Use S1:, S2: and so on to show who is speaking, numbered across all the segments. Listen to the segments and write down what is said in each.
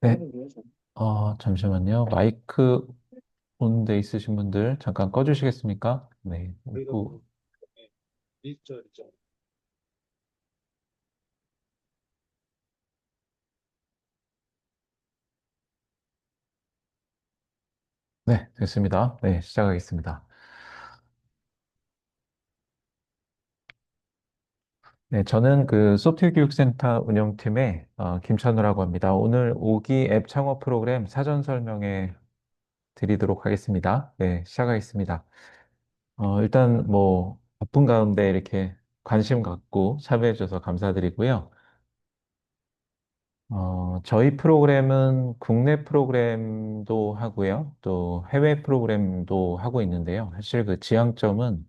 S1: 네, 잠시만요. 마이크 온데 있으신 분들 잠깐 꺼주시겠습니까? 네, 네, 됐습니다. 네, 시작하겠습니다. 네, 저는 그 소프트웨어 교육센터 운영팀의 김찬우라고 합니다. 오늘 5기 앱 창업 프로그램 사전 설명해 드리도록 하겠습니다. 네, 시작하겠습니다. 일단 뭐 바쁜 가운데 이렇게 관심 갖고 참여해 주셔서 감사드리고요. 저희 프로그램은 국내 프로그램도 하고요. 또 해외 프로그램도 하고 있는데요. 사실 그 지향점은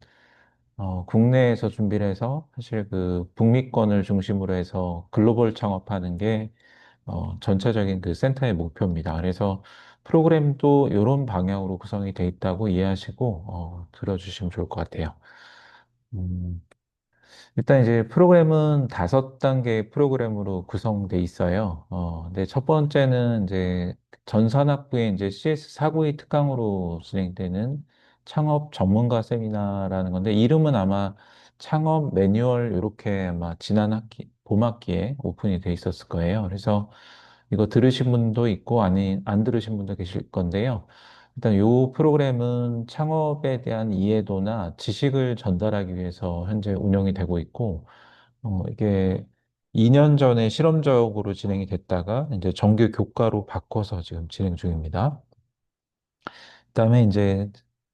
S1: 국내에서 준비를 해서 사실 그 북미권을 중심으로 해서 글로벌 창업하는 게 전체적인 그 센터의 목표입니다. 그래서 프로그램도 이런 방향으로 구성이 돼 있다고 이해하시고 들어주시면 좋을 것 같아요. 음, 일단 이제 프로그램은 5단계 프로그램으로 구성돼 있어요. 근데 첫 번째는 이제 전산학부의 이제 CS492 특강으로 진행되는 창업 전문가 세미나라는 건데, 이름은 아마 창업 매뉴얼 이렇게 아마 지난 학기, 봄 학기에 오픈이 돼 있었을 거예요. 그래서 이거 들으신 분도 있고, 아니, 안 들으신 분도 계실 건데요. 일단 이 프로그램은 창업에 대한 이해도나 지식을 전달하기 위해서 현재 운영이 되고 있고, 이게 2년 전에 실험적으로 진행이 됐다가 이제 정규 교과로 바꿔서 지금 진행 중입니다. 그다음에 이제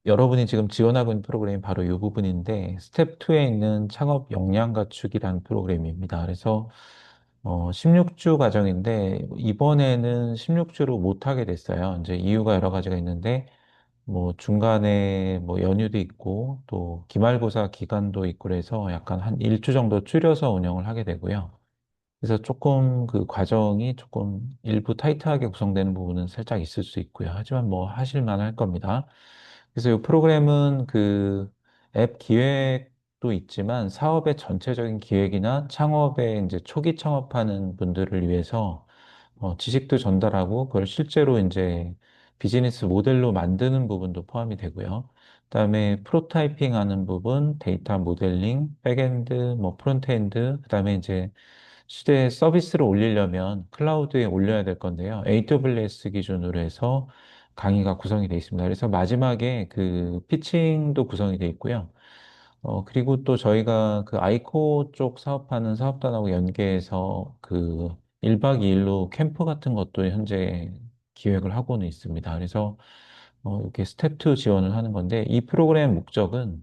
S1: 여러분이 지금 지원하고 있는 프로그램이 바로 이 부분인데, 스텝 2에 있는 창업 역량 갖추기라는 프로그램입니다. 그래서 16주 과정인데 이번에는 16주로 못하게 됐어요. 이제 이유가 여러 가지가 있는데, 뭐 중간에 뭐 연휴도 있고 또 기말고사 기간도 있고 그래서 약간 한 1주 정도 줄여서 운영을 하게 되고요. 그래서 조금 그 과정이 조금 일부 타이트하게 구성되는 부분은 살짝 있을 수 있고요. 하지만 뭐 하실 만할 겁니다. 그래서 이 프로그램은 그 앱 기획도 있지만 사업의 전체적인 기획이나 창업에 이제 초기 창업하는 분들을 위해서 지식도 전달하고 그걸 실제로 이제 비즈니스 모델로 만드는 부분도 포함이 되고요. 그다음에 프로타이핑 하는 부분, 데이터 모델링, 백엔드, 뭐 프론트엔드, 그다음에 이제 시대에 서비스를 올리려면 클라우드에 올려야 될 건데요. AWS 기준으로 해서 강의가 구성이 되어 있습니다. 그래서 마지막에 그 피칭도 구성이 되어 있고요. 그리고 또 저희가 그 아이코 쪽 사업하는 사업단하고 연계해서 그 1박 2일로 캠프 같은 것도 현재 기획을 하고는 있습니다. 그래서 이렇게 스텝 2 지원을 하는 건데, 이 프로그램 목적은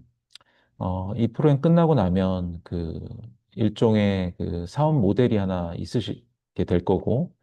S1: 이 프로그램 끝나고 나면 그 일종의 그 사업 모델이 하나 있으시게 될 거고,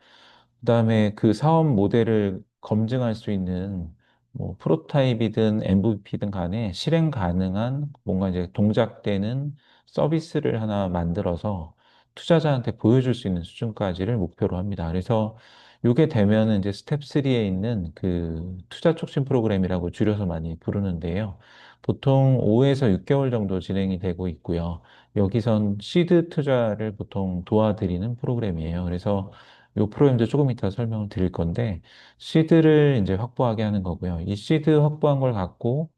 S1: 그다음에 그 사업 모델을 검증할 수 있는 뭐 프로타입이든 MVP든 간에 실행 가능한 뭔가 이제 동작되는 서비스를 하나 만들어서 투자자한테 보여줄 수 있는 수준까지를 목표로 합니다. 그래서 이게 되면은 이제 스텝 3에 있는 그 투자 촉진 프로그램이라고 줄여서 많이 부르는데요. 보통 5에서 6개월 정도 진행이 되고 있고요. 여기선 시드 투자를 보통 도와드리는 프로그램이에요. 그래서 요 프로그램도 조금 이따 설명을 드릴 건데, 시드를 이제 확보하게 하는 거고요. 이 시드 확보한 걸 갖고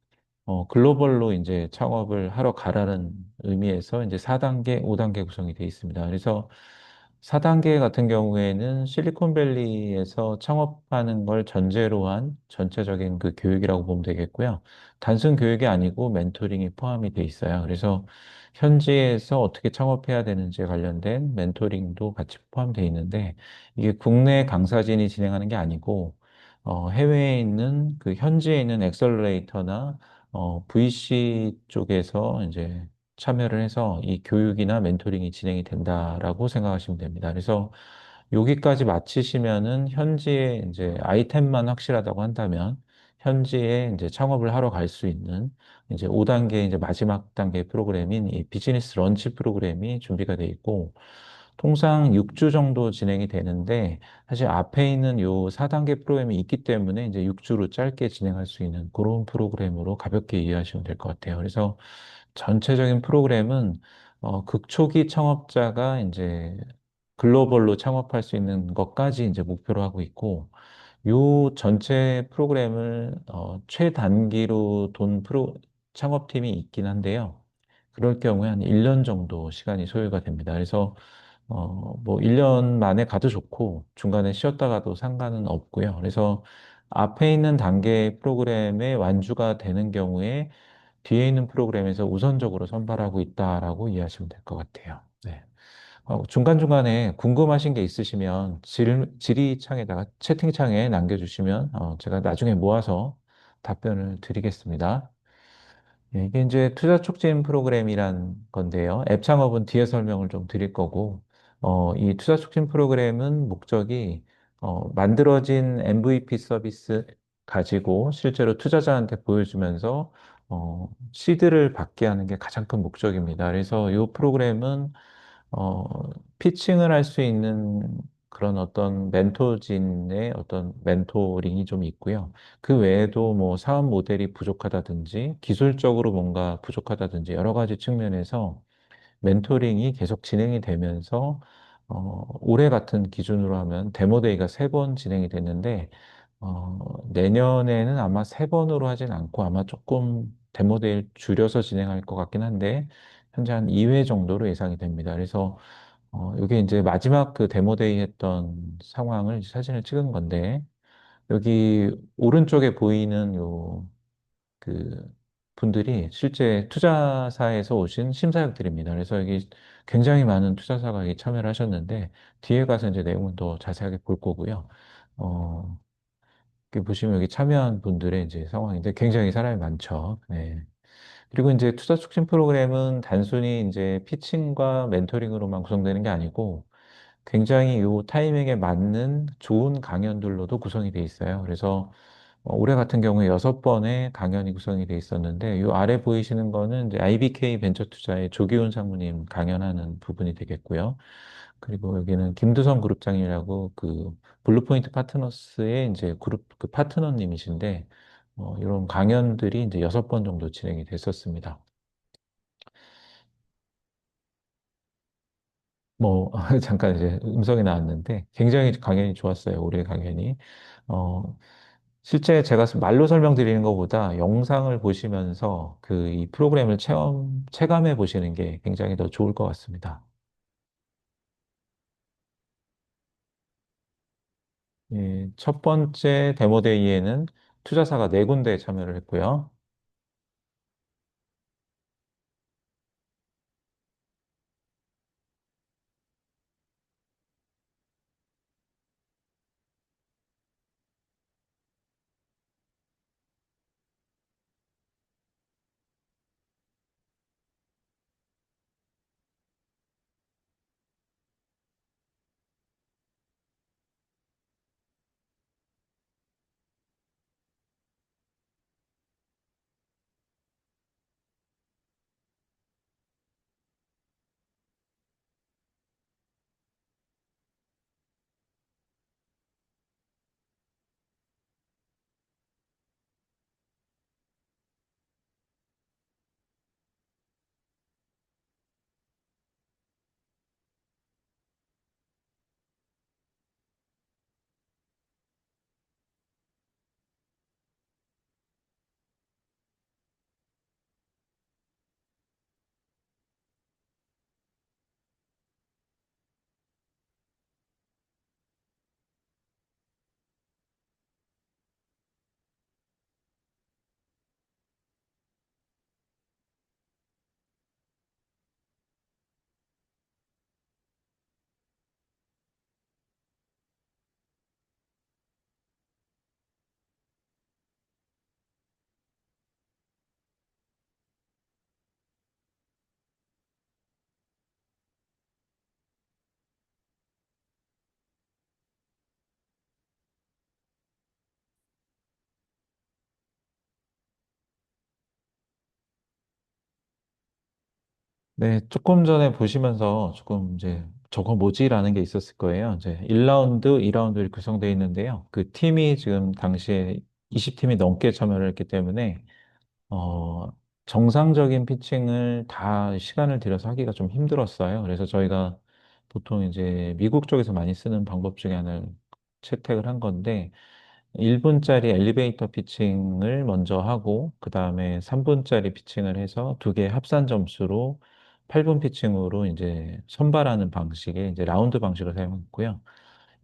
S1: 글로벌로 이제 창업을 하러 가라는 의미에서 이제 4단계, 5단계 구성이 되어 있습니다. 그래서 4단계 같은 경우에는 실리콘밸리에서 창업하는 걸 전제로 한 전체적인 그 교육이라고 보면 되겠고요. 단순 교육이 아니고 멘토링이 포함이 돼 있어요. 그래서 현지에서 어떻게 창업해야 되는지에 관련된 멘토링도 같이 포함되어 있는데, 이게 국내 강사진이 진행하는 게 아니고 해외에 있는 그 현지에 있는 엑셀러레이터나 VC 쪽에서 이제 참여를 해서 이 교육이나 멘토링이 진행이 된다라고 생각하시면 됩니다. 그래서 여기까지 마치시면은 현지에 이제 아이템만 확실하다고 한다면 현지에 이제 창업을 하러 갈 수 있는 이제 5단계 이제 마지막 단계 프로그램인 이 비즈니스 런치 프로그램이 준비가 돼 있고, 통상 6주 정도 진행이 되는데 사실 앞에 있는 요 4단계 프로그램이 있기 때문에 이제 6주로 짧게 진행할 수 있는 그런 프로그램으로 가볍게 이해하시면 될 것 같아요. 그래서 전체적인 프로그램은 극초기 창업자가 이제 글로벌로 창업할 수 있는 것까지 이제 목표로 하고 있고, 요 전체 프로그램을 최단기로 창업팀이 있긴 한데요. 그럴 경우에 한 1년 정도 시간이 소요가 됩니다. 그래서 뭐 1년 만에 가도 좋고 중간에 쉬었다가도 상관은 없고요. 그래서 앞에 있는 단계 프로그램에 완주가 되는 경우에 뒤에 있는 프로그램에서 우선적으로 선발하고 있다라고 이해하시면 될 것 같아요. 네. 중간중간에 궁금하신 게 있으시면 질의창에다가 채팅창에 남겨주시면 제가 나중에 모아서 답변을 드리겠습니다. 예, 이게 이제 투자 촉진 프로그램이란 건데요. 앱 창업은 뒤에 설명을 좀 드릴 거고, 이 투자 촉진 프로그램은 목적이 만들어진 MVP 서비스 가지고 실제로 투자자한테 보여주면서 시드를 받게 하는 게 가장 큰 목적입니다. 그래서 이 프로그램은 어, 피칭을 할 수 있는 그런 어떤 멘토진의 어떤 멘토링이 좀 있고요. 그 외에도 뭐 사업 모델이 부족하다든지 기술적으로 뭔가 부족하다든지 여러 가지 측면에서 멘토링이 계속 진행이 되면서 올해 같은 기준으로 하면 데모데이가 3번 진행이 됐는데 내년에는 아마 3번으로 하진 않고 아마 조금 데모데이를 줄여서 진행할 것 같긴 한데 현재 한 2회 정도로 예상이 됩니다. 그래서 이게 이제 마지막 그 데모데이 했던 상황을 사진을 찍은 건데 여기 오른쪽에 보이는 요 그 분들이 실제 투자사에서 오신 심사역들입니다. 그래서 여기 굉장히 많은 투자사가 여기 참여를 하셨는데 뒤에 가서 이제 내용은 더 자세하게 볼 거고요. 어, 이렇게 보시면 여기 참여한 분들의 이제 상황인데 굉장히 사람이 많죠. 네. 그리고 이제 투자 촉진 프로그램은 단순히 이제 피칭과 멘토링으로만 구성되는 게 아니고 굉장히 요 타이밍에 맞는 좋은 강연들로도 구성이 돼 있어요. 그래서 올해 같은 경우에 6번의 강연이 구성이 돼 있었는데 요 아래 보이시는 거는 이제 IBK 벤처투자의 조기훈 상무님 강연하는 부분이 되겠고요. 그리고 여기는 김두성 그룹장이라고 그 블루포인트 파트너스의 이제 그룹 그 파트너님이신데 이런 강연들이 이제 6번 정도 진행이 됐었습니다. 뭐 잠깐 이제 음성이 나왔는데 굉장히 강연이 좋았어요. 올해 강연이. 어, 실제 제가 말로 설명드리는 것보다 영상을 보시면서 그 이 프로그램을 체감해 보시는 게 굉장히 더 좋을 것 같습니다. 예, 첫 번째 데모데이에는 투자사가 4군데 참여를 했고요. 네, 조금 전에 보시면서 조금 이제 저거 뭐지라는 게 있었을 거예요. 이제 1라운드, 2라운드 이렇게 구성되어 있는데요. 그 팀이 지금 당시에 20팀이 넘게 참여를 했기 때문에 어, 정상적인 피칭을 다 시간을 들여서 하기가 좀 힘들었어요. 그래서 저희가 보통 이제 미국 쪽에서 많이 쓰는 방법 중에 하나를 채택을 한 건데, 1분짜리 엘리베이터 피칭을 먼저 하고, 그 다음에 3분짜리 피칭을 해서 두 개 합산 점수로 8분 피칭으로 이제 선발하는 방식의 이제 라운드 방식을 사용했고요.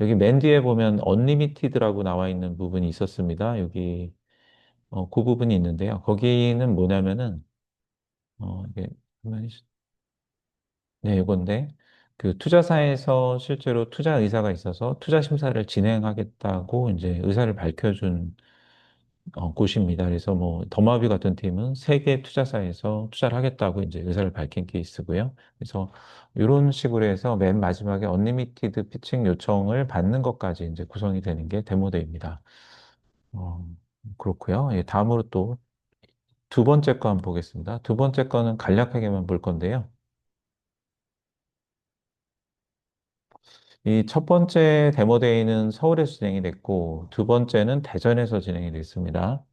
S1: 여기 맨 뒤에 보면 언리미티드라고 나와 있는 부분이 있었습니다. 여기 그 부분이 있는데요. 거기는 뭐냐면은 이게 네, 이건데 그 투자사에서 실제로 투자 의사가 있어서 투자 심사를 진행하겠다고 이제 의사를 밝혀준 곳입니다. 그래서 뭐 더마비 같은 팀은 세개 투자사에서 투자를 하겠다고 이제 의사를 밝힌 케이스고요. 그래서 이런 식으로 해서 맨 마지막에 언리미티드 피칭 요청을 받는 것까지 이제 구성이 되는 게 데모데이입니다. 어, 그렇고요. 예, 다음으로 또 두 번째 거 한번 보겠습니다. 두 번째 거는 간략하게만 볼 건데요. 이 첫 번째 데모데이는 서울에서 진행이 됐고, 두 번째는 대전에서 진행이 됐습니다.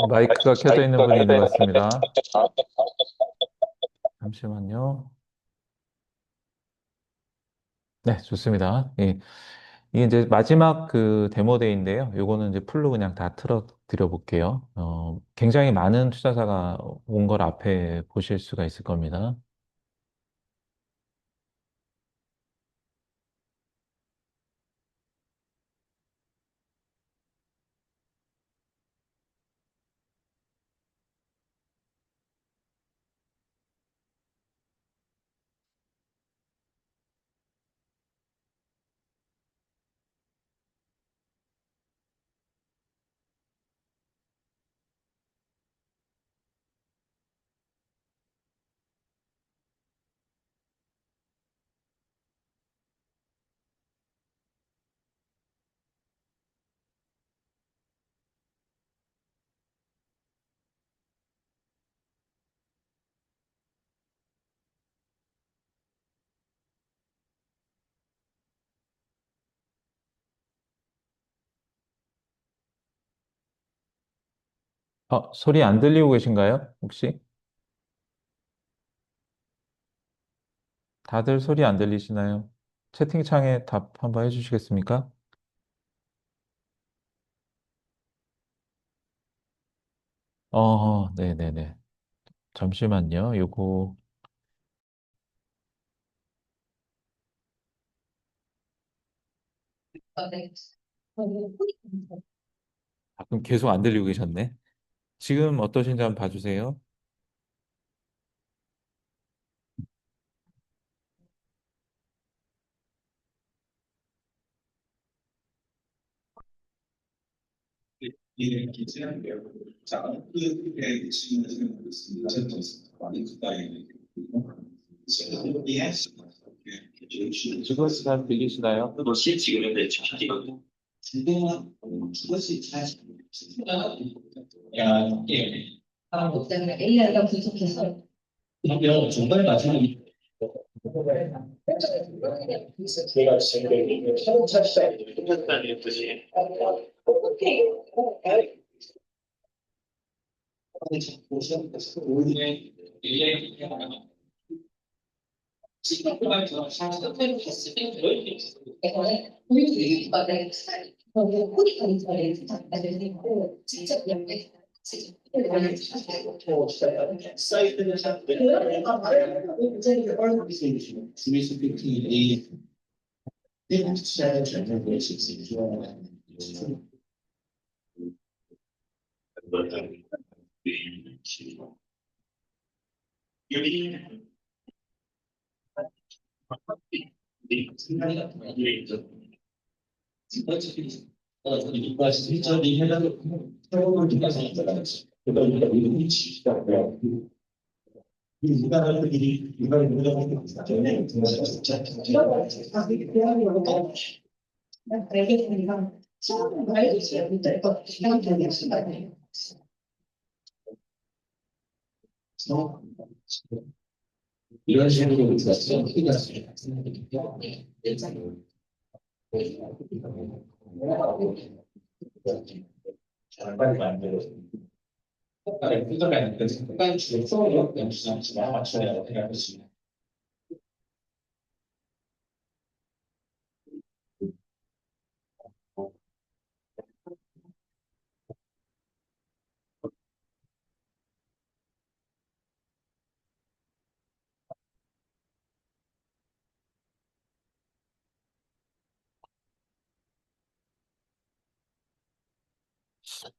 S1: 마이크가 켜져 있는 분이 있는 것 같습니다. 잠시만요. 네, 좋습니다. 예. 이게 이제 마지막 그 데모데이인데요. 요거는 이제 풀로 그냥 다 틀어 드려 볼게요. 굉장히 많은 투자사가 온 걸 앞에 보실 수가 있을 겁니다. 소리 안 들리고 계신가요? 혹시? 다들 소리 안 들리시나요? 채팅창에 답 한번 해주시겠습니까? 네네네. 잠시만요. 요거, 그럼 계속 안 들리고 계셨네. 지금 어떠신지 한번 봐주세요. 지금 잘 들리시나요?
S2: AI가 분석해서 그러면 정말 마지막에 제가 지금 차시장 끝났다는 뜻이 오늘 지금 그만큼 상태로 갔을 때 이거는 우리 말의 스타일, 코디 관리자의 스타일을 직접 연계 사이트는 실전이 해당을 이런 식으로 있었어. 빨리 만들어. 색깔을 뜯어내는 그 색깔 주소로 연주장치가 맞춰야 되겠습니다.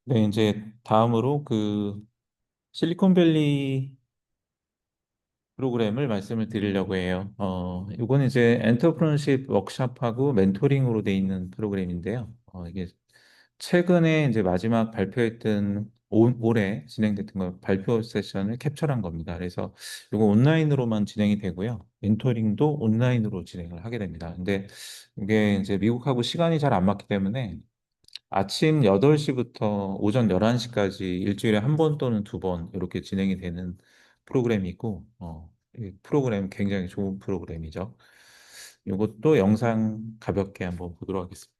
S1: 네, 이제 다음으로 그 실리콘밸리 프로그램을 말씀을 드리려고 해요. 이건 이제 엔터프런십 워크샵하고 멘토링으로 돼 있는 프로그램인데요. 이게 최근에 이제 마지막 발표했던 올해 진행됐던 거 발표 세션을 캡처한 겁니다. 그래서 이거 온라인으로만 진행이 되고요. 멘토링도 온라인으로 진행을 하게 됩니다. 근데 이게 이제 미국하고 시간이 잘 안 맞기 때문에 아침 8시부터 오전 11시까지 일주일에 한 번 또는 두 번 이렇게 진행이 되는 프로그램이고, 이 프로그램 굉장히 좋은 프로그램이죠. 이것도 영상 가볍게 한번 보도록 하겠습니다.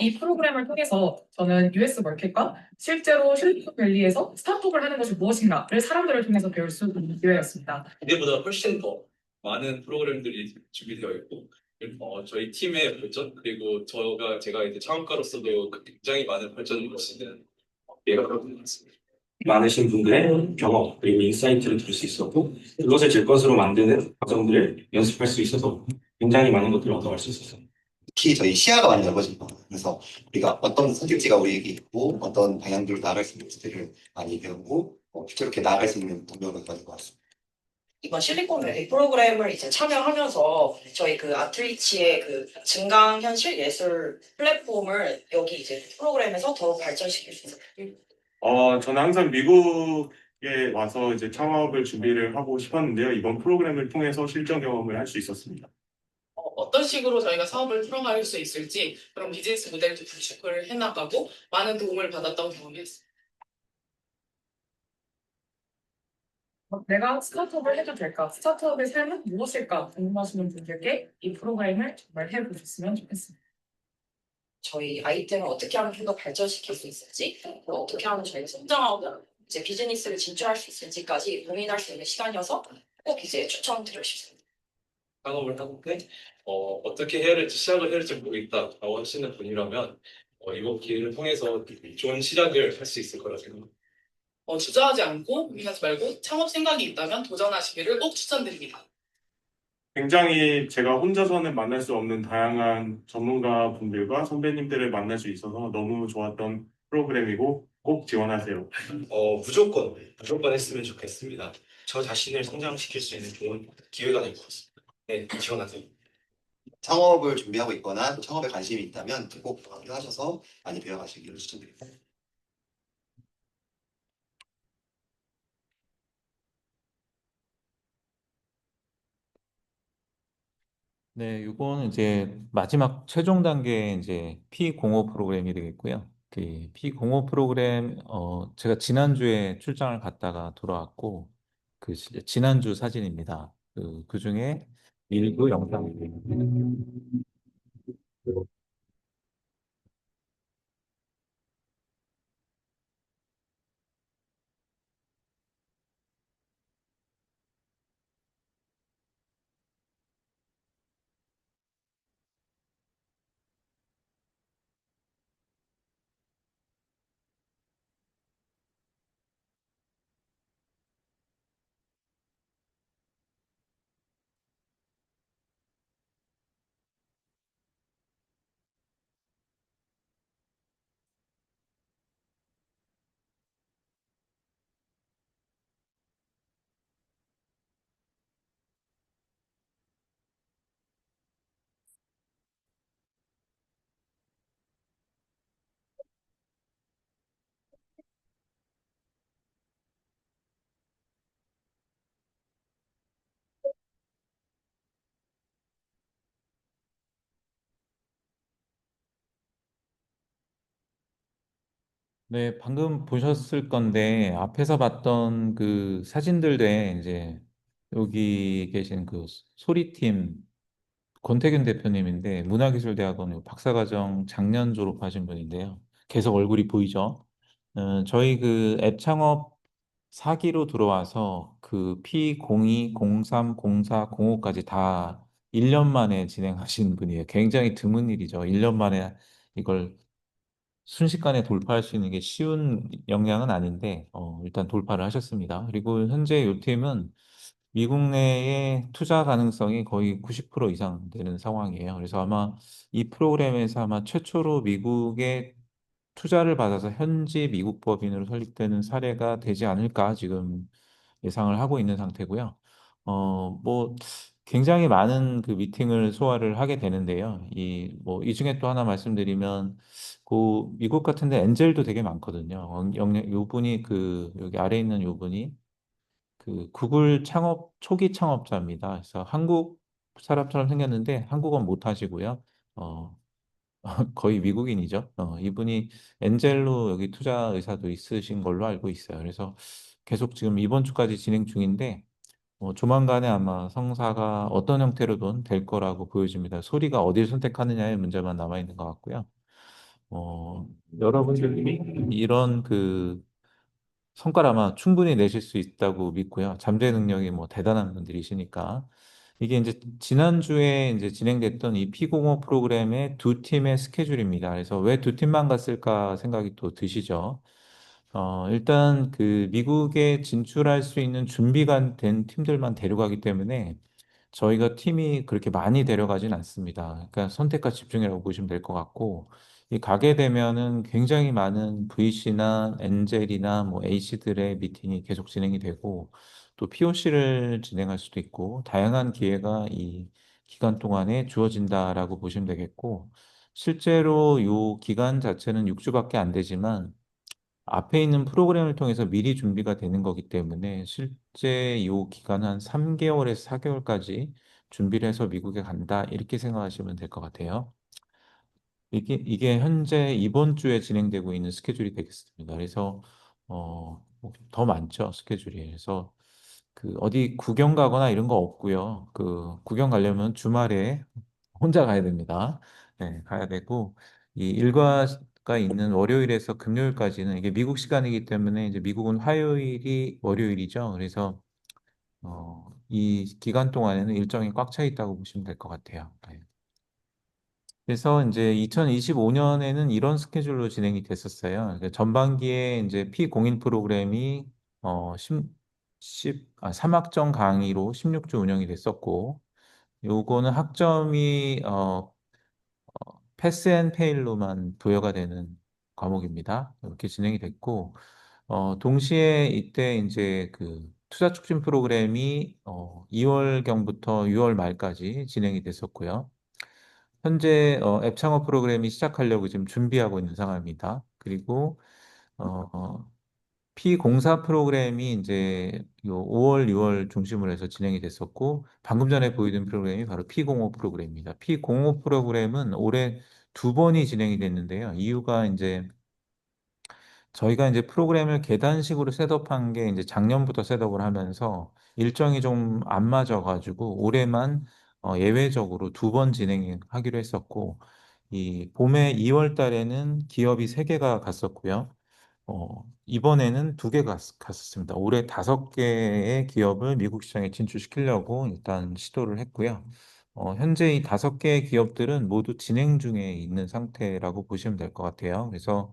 S3: 이 프로그램을 통해서 저는 US 마켓과 실제로 실리콘밸리에서 스타트업을 하는 것이 무엇인가를 사람들을 통해서 배울 수 있는 기회였습니다.
S4: 이때보다 훨씬 더 많은 프로그램들이 준비되어 있고 저희 팀의 발전 그리고 제가 이제 창업가로서도 굉장히 많은 발전을 볼 수 있는 기회가 되는 것 같습니다.
S2: 많으신 분들의 경험 그리고 인사이트를 들을 수 있었고 그것을 제 것으로 만드는 과정들을 연습할 수 있어서 굉장히 많은 것들을 얻어갈 수 있었어요.
S5: 특히 저희 시야가 많이 넓어진 거예요. 그래서 우리가 어떤 선택지가 우리에게 있고 어떤 방향으로 나아갈 수 있는지를 많이 배우고 이렇게 나아갈 수 있는 동력을 가진 것 같습니다.
S6: 이번 실리콘밸리 프로그램을 이제 참여하면서 저희 그 아트리치의 그 증강현실 예술 플랫폼을 여기 이제 프로그램에서 더 발전시킬 수 있어요.
S7: 저는 항상 미국에 와서 이제 창업을 준비를 하고 싶었는데요. 이번 프로그램을 통해서 실전 경험을 할 수 있었습니다.
S3: 어떤 식으로 저희가 사업을 풀어갈 수 있을지 그런 비즈니스 모델도 구축을 해나가고 많은 도움을 받았던 경험이었습니다. 내가 스타트업을 해도 될까? 스타트업의 삶은 무엇일까? 궁금하시는 분들께 이 프로그램을 정말 해보셨으면 좋겠습니다.
S6: 저희 아이템을 어떻게 하면 좀 더 발전시킬 수 있을지, 또 어떻게 하면 저희가 성장하고 이제 비즈니스를 진출할 수 있을지까지 고민할 수 있는 시간이어서 꼭 이제 추천드리고 싶습니다.
S4: 창업을 하는데 어떻게 해야 될지 시작을 해야 될지 모르겠다라고 하시는 분이라면 이번 기회를 통해서 좋은 시작을 할 수 있을 거라 생각합니다.
S8: 주저하지 않고 고민하지 말고 창업 생각이 있다면 도전하시기를 꼭 추천드립니다.
S7: 굉장히 제가 혼자서는 만날 수 없는 다양한 전문가 분들과 선배님들을 만날 수 있어서 너무 좋았던 프로그램이고 꼭 지원하세요.
S2: 무조건 했으면 좋겠습니다. 저 자신을 성장시킬 수 있는 좋은 기회가 될 것 같습니다. 네, 지원하세요.
S5: 창업을 준비하고 있거나 또 창업에 관심이 있다면 꼭 하셔서 많이 배워가시기를 추천드립니다.
S1: 네, 이거는 이제 마지막 최종 단계 이제 P05 프로그램이 되겠고요. 그 P05 프로그램 제가 지난주에 출장을 갔다가 돌아왔고 지난주 사진입니다. 그중에 일부 영상이에요. 네, 방금 보셨을 건데 앞에서 봤던 그 사진들에 이제 여기 계신 그 소리팀 권태균 대표님인데 문화기술대학원 박사과정 작년 졸업하신 분인데요. 계속 얼굴이 보이죠? 저희 그 앱 창업 4기로 들어와서 그 P02, 03, 04, 05까지 다 1년 만에 진행하신 분이에요. 굉장히 드문 일이죠. 1년 만에 이걸 순식간에 돌파할 수 있는 게 쉬운 역량은 아닌데 일단 돌파를 하셨습니다. 그리고 현재 이 팀은 미국 내의 투자 가능성이 거의 90% 이상 되는 상황이에요. 그래서 아마 이 프로그램에서 아마 최초로 미국에 투자를 받아서 현지 미국 법인으로 설립되는 사례가 되지 않을까 지금 예상을 하고 있는 상태고요. 뭐 굉장히 많은 그 미팅을 소화를 하게 되는데요. 이 중에 또 하나 말씀드리면 그 미국 같은데 엔젤도 되게 많거든요. 요 분이 여기 아래 있는 요 분이 그 구글 창업 초기 창업자입니다. 그래서 한국 사람처럼 생겼는데 한국어는 못 하시고요. 어, 거의 미국인이죠. 이분이 엔젤로 여기 투자 의사도 있으신 걸로 알고 있어요. 그래서 계속 지금 이번 주까지 진행 중인데 조만간에 아마 성사가 어떤 형태로든 될 거라고 보여집니다. 소리가 어디를 선택하느냐의 문제만 남아 있는 것 같고요. 여러분들이 이런 그 성과를 아마 충분히 내실 수 있다고 믿고요. 잠재 능력이 뭐 대단한 분들이시니까. 이게 이제 지난주에 이제 진행됐던 이 피공호 프로그램의 두 팀의 스케줄입니다. 그래서 왜 두 팀만 갔을까 생각이 또 드시죠. 일단 그 미국에 진출할 수 있는 준비가 된 팀들만 데려가기 때문에 저희가 팀이 그렇게 많이 데려가진 않습니다. 그러니까 선택과 집중이라고 보시면 될 것 같고, 이 가게 되면은 굉장히 많은 VC나 엔젤이나 뭐 A씨들의 미팅이 계속 진행이 되고, 또 POC를 진행할 수도 있고, 다양한 기회가 이 기간 동안에 주어진다라고 보시면 되겠고, 실제로 요 기간 자체는 6주밖에 안 되지만, 앞에 있는 프로그램을 통해서 미리 준비가 되는 거기 때문에 실제 이 기간 한 3개월에서 4개월까지 준비를 해서 미국에 간다 이렇게 생각하시면 될 것 같아요. 이게 현재 이번 주에 진행되고 있는 스케줄이 되겠습니다. 그래서 더 많죠 스케줄이. 그래서 그 어디 구경 가거나 이런 거 없고요. 그 구경 가려면 주말에 혼자 가야 됩니다. 네, 가야 되고 이 일과가 있는 월요일에서 금요일까지는 이게 미국 시간이기 때문에 이제 미국은 화요일이 월요일이죠. 그래서 이 기간 동안에는 일정이 꽉 차 있다고 보시면 될 것 같아요. 네. 그래서 이제 2025년에는 이런 스케줄로 진행이 됐었어요. 그러니까 전반기에 이제 피공인 프로그램이 3학점 강의로 16주 운영이 됐었고, 요거는 학점이 패스 앤 페일로만 부여가 되는 과목입니다. 이렇게 진행이 됐고, 동시에 이때 이제 그 투자 촉진 프로그램이 2월경부터 6월 말까지 진행이 됐었고요. 현재 앱 창업 프로그램이 시작하려고 지금 준비하고 있는 상황입니다. 그리고 어, P04 프로그램이 이제 요 5월, 6월 중심으로 해서 진행이 됐었고 방금 전에 보여준 프로그램이 바로 P05 프로그램입니다. P05 프로그램은 올해 두 번이 진행이 됐는데요. 이유가 이제 저희가 이제 프로그램을 계단식으로 셋업한 게 이제 작년부터 셋업을 하면서 일정이 좀 안 맞아가지고 올해만 예외적으로 두 번 진행하기로 했었고 이 봄에 2월 달에는 기업이 세 개가 갔었고요. 이번에는 두 개가 갔었습니다. 올해 다섯 개의 기업을 미국 시장에 진출시키려고 일단 시도를 했고요. 현재 이 다섯 개의 기업들은 모두 진행 중에 있는 상태라고 보시면 될 것 같아요. 그래서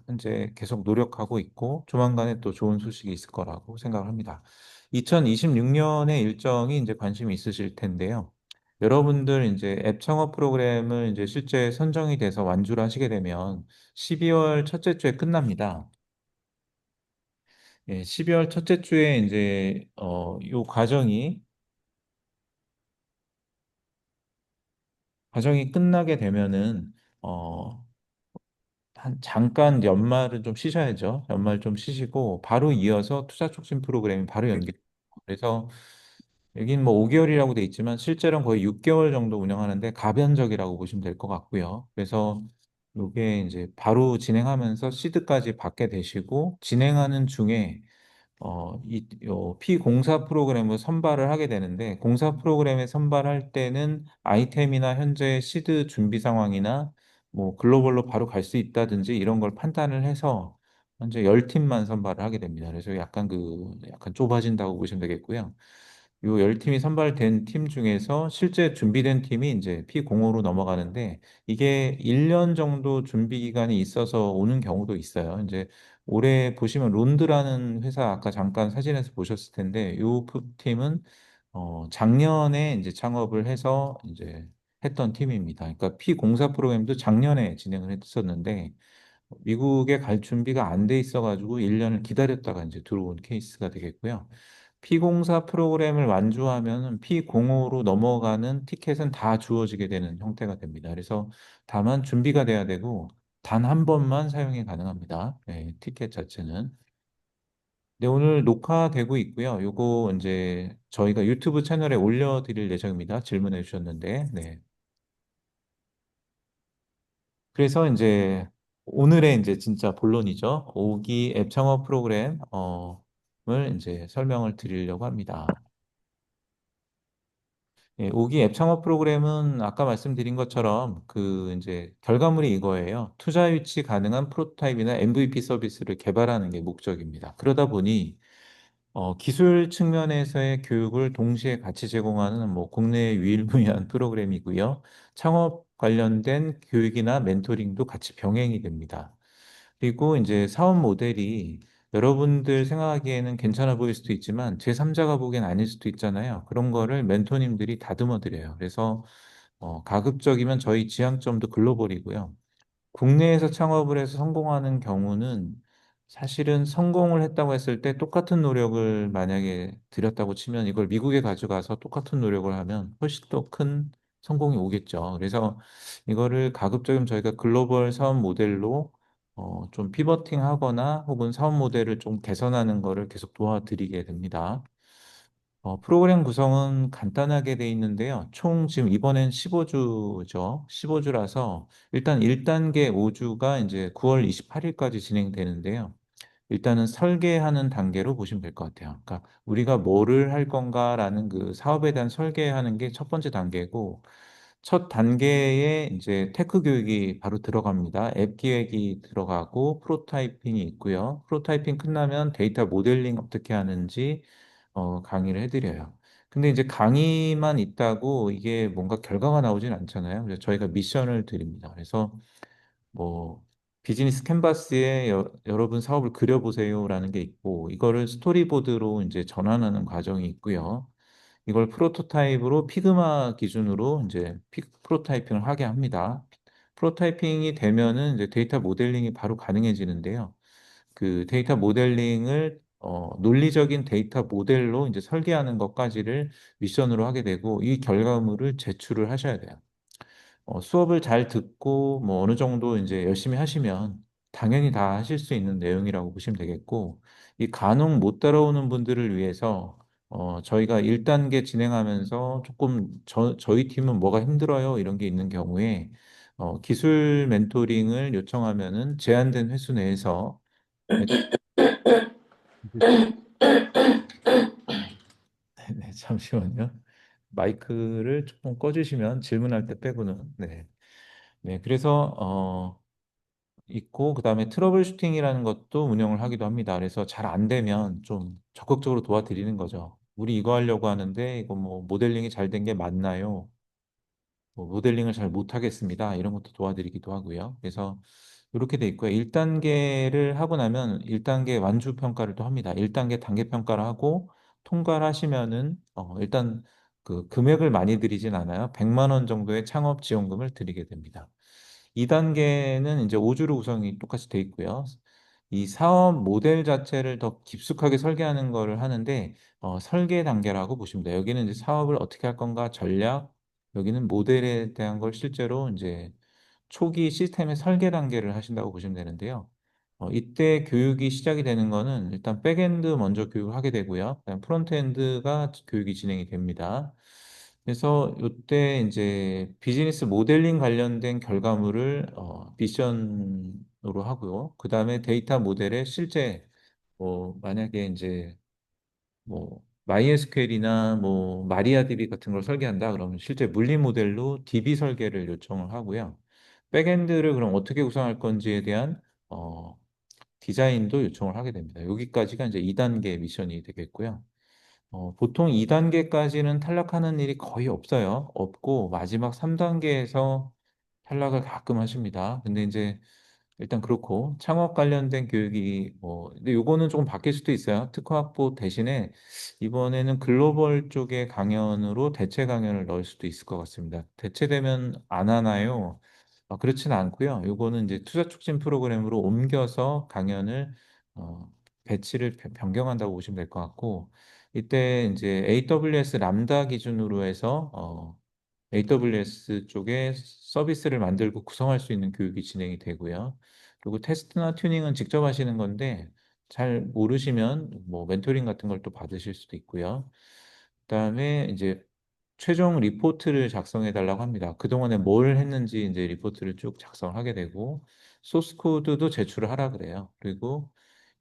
S1: 현재 계속 노력하고 있고 조만간에 또 좋은 소식이 있을 거라고 생각을 합니다. 2026년의 일정이 이제 관심이 있으실 텐데요. 여러분들 이제 앱 창업 프로그램을 이제 실제 선정이 돼서 완주를 하시게 되면 12월 첫째 주에 끝납니다. 예, 12월 첫째 주에 이제 요 과정이 끝나게 되면은 어, 잠깐 연말은 좀 쉬셔야죠. 연말 좀 쉬시고 바로 이어서 투자 촉진 프로그램이 바로 연계. 그래서 여긴 뭐 5개월이라고 돼 있지만 실제로는 거의 6개월 정도 운영하는데 가변적이라고 보시면 될 것 같고요. 그래서 이게 이제 바로 진행하면서 시드까지 받게 되시고 진행하는 중에 P04 프로그램을 선발을 하게 되는데, 공사 프로그램에 선발할 때는 아이템이나 현재 시드 준비 상황이나 뭐 글로벌로 바로 갈 수 있다든지 이런 걸 판단을 해서 현재 10팀만 선발을 하게 됩니다. 그래서 약간 좁아진다고 보시면 되겠고요. 요 10팀이 선발된 팀 중에서 실제 준비된 팀이 이제 P05로 넘어가는데, 이게 1년 정도 준비 기간이 있어서 오는 경우도 있어요. 이제 올해 보시면 론드라는 회사 아까 잠깐 사진에서 보셨을 텐데 이 팀은 작년에 이제 창업을 해서 이제 했던 팀입니다. 그러니까 P04 프로그램도 작년에 진행을 했었는데 미국에 갈 준비가 안 돼 있어가지고 1년을 기다렸다가 이제 들어온 케이스가 되겠고요. P04 프로그램을 완주하면 P05로 넘어가는 티켓은 다 주어지게 되는 형태가 됩니다. 그래서 다만 준비가 돼야 되고 단 한 번만 사용이 가능합니다. 네, 티켓 자체는. 네, 오늘 녹화되고 있고요. 요거 이제 저희가 유튜브 채널에 올려드릴 예정입니다. 질문해 주셨는데, 네. 그래서 이제 오늘의 이제 진짜 본론이죠. 오기 앱 창업 프로그램, 을 이제 설명을 드리려고 합니다. 예, 오기 앱 창업 프로그램은 아까 말씀드린 것처럼 그 이제 결과물이 이거예요. 투자 유치 가능한 프로토타입이나 MVP 서비스를 개발하는 게 목적입니다. 그러다 보니 기술 측면에서의 교육을 동시에 같이 제공하는 뭐 국내 유일무이한 프로그램이고요. 창업 관련된 교육이나 멘토링도 같이 병행이 됩니다. 그리고 이제 사업 모델이 여러분들 생각하기에는 괜찮아 보일 수도 있지만 제3자가 보기엔 아닐 수도 있잖아요. 그런 거를 멘토님들이 다듬어 드려요. 그래서 가급적이면 저희 지향점도 글로벌이고요. 국내에서 창업을 해서 성공하는 경우는 사실은 성공을 했다고 했을 때 똑같은 노력을 만약에 들였다고 치면 이걸 미국에 가져가서 똑같은 노력을 하면 훨씬 더 큰 성공이 오겠죠. 그래서 이거를 가급적이면 저희가 글로벌 사업 모델로 좀 피버팅 하거나 혹은 사업 모델을 좀 개선하는 거를 계속 도와드리게 됩니다. 프로그램 구성은 간단하게 돼 있는데요. 총 지금 이번엔 15주죠. 15주라서 일단 1단계 5주가 이제 9월 28일까지 진행되는데요. 일단은 설계하는 단계로 보시면 될 것 같아요. 그러니까 우리가 뭐를 할 건가라는 그 사업에 대한 설계하는 게 첫 번째 단계고, 첫 단계에 이제 테크 교육이 바로 들어갑니다. 앱 기획이 들어가고 프로타이핑이 있고요. 프로타이핑 끝나면 데이터 모델링 어떻게 하는지 강의를 해드려요. 근데 이제 강의만 있다고 이게 뭔가 결과가 나오진 않잖아요. 그래서 저희가 미션을 드립니다. 그래서 뭐 비즈니스 캔버스에 여러분 사업을 그려보세요라는 게 있고, 이거를 스토리보드로 이제 전환하는 과정이 있고요. 이걸 프로토타입으로 피그마 기준으로 이제 프로타이핑을 하게 합니다. 프로타이핑이 되면은 이제 데이터 모델링이 바로 가능해지는데요. 그 데이터 모델링을 논리적인 데이터 모델로 이제 설계하는 것까지를 미션으로 하게 되고, 이 결과물을 제출을 하셔야 돼요. 수업을 잘 듣고 뭐 어느 정도 이제 열심히 하시면 당연히 다 하실 수 있는 내용이라고 보시면 되겠고, 이 간혹 못 따라오는 분들을 위해서 저희가 1단계 진행하면서 조금 저희 팀은 뭐가 힘들어요 이런 게 있는 경우에 기술 멘토링을 요청하면은 제한된 횟수 내에서 네, 잠시만요. 마이크를 조금 꺼주시면 질문할 때 빼고는. 네. 네, 그래서 있고, 그다음에 트러블 슈팅이라는 것도 운영을 하기도 합니다. 그래서 잘 안 되면 좀 적극적으로 도와드리는 거죠. 우리 이거 하려고 하는데 이거 뭐 모델링이 잘 된 게 맞나요? 뭐 모델링을 잘 못하겠습니다. 이런 것도 도와드리기도 하고요. 그래서 이렇게 돼 있고요. 1단계를 하고 나면 1단계 완주 평가를 또 합니다. 1단계 단계 평가를 하고 통과를 하시면은 일단 그 금액을 많이 드리진 않아요. 100만 원 정도의 창업 지원금을 드리게 됩니다. 2단계는 이제 5주로 구성이 똑같이 돼 있고요. 이 사업 모델 자체를 더 깊숙하게 설계하는 거를 하는데 설계 단계라고 보시면 돼요. 여기는 이제 사업을 어떻게 할 건가 전략, 여기는 모델에 대한 걸 실제로 이제 초기 시스템의 설계 단계를 하신다고 보시면 되는데요. 이때 교육이 시작이 되는 거는 일단 백엔드 먼저 교육을 하게 되고요. 그다음 프론트엔드가 교육이 진행이 됩니다. 그래서 이때 이제 비즈니스 모델링 관련된 결과물을 미션으로 하고요. 그다음에 데이터 모델의 실제 뭐 만약에 이제 뭐 MySQL이나 뭐 마리아DB 같은 걸 설계한다 그러면 실제 물리 모델로 DB 설계를 요청을 하고요. 백엔드를 그럼 어떻게 구성할 건지에 대한 어, 디자인도 요청을 하게 됩니다. 여기까지가 이제 2단계 미션이 되겠고요. 보통 2단계까지는 탈락하는 일이 거의 없어요. 없고 마지막 3단계에서 탈락을 가끔 하십니다. 근데 이제 일단 그렇고 창업 관련된 교육이 뭐 근데 요거는 조금 바뀔 수도 있어요. 특화 확보 대신에 이번에는 글로벌 쪽의 강연으로 대체 강연을 넣을 수도 있을 것 같습니다. 대체되면 안 하나요? 그렇지는 않고요. 요거는 이제 투자 촉진 프로그램으로 옮겨서 강연을 배치를 변경한다고 보시면 될 것 같고, 이때 이제 AWS 람다 기준으로 해서 AWS 쪽에 서비스를 만들고 구성할 수 있는 교육이 진행이 되고요. 그리고 테스트나 튜닝은 직접 하시는 건데 잘 모르시면 뭐 멘토링 같은 걸 또 받으실 수도 있고요. 그다음에 이제 최종 리포트를 작성해 달라고 합니다. 그동안에 뭘 했는지 이제 리포트를 쭉 작성하게 되고 소스 코드도 제출을 하라 그래요. 그리고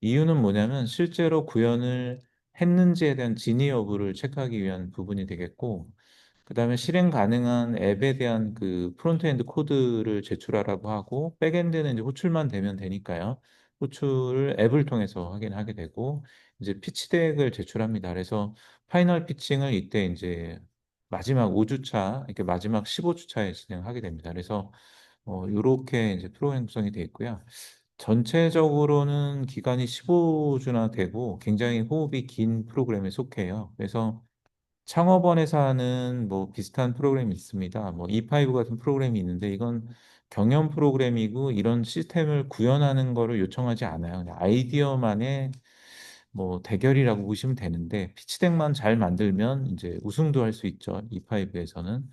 S1: 이유는 뭐냐면 실제로 구현을 했는지에 대한 진위 여부를 체크하기 위한 부분이 되겠고, 그다음에 실행 가능한 앱에 대한 그 프론트엔드 코드를 제출하라고 하고, 백엔드는 이제 호출만 되면 되니까요. 호출을 앱을 통해서 확인하게 되고, 이제 피치 덱을 제출합니다. 그래서 파이널 피칭을 이때 이제 마지막 5주차, 이렇게 마지막 15주차에 진행하게 됩니다. 그래서 요렇게 이제 프로그램 구성이 되어 있고요. 전체적으로는 기간이 15주나 되고 굉장히 호흡이 긴 프로그램에 속해요. 그래서 창업원에서 하는 뭐 비슷한 프로그램이 있습니다. 뭐 E5 같은 프로그램이 있는데 이건 경연 프로그램이고 이런 시스템을 구현하는 거를 요청하지 않아요. 그냥 아이디어만의 뭐 대결이라고 보시면 되는데 피치덱만 잘 만들면 이제 우승도 할 수 있죠. E5에서는.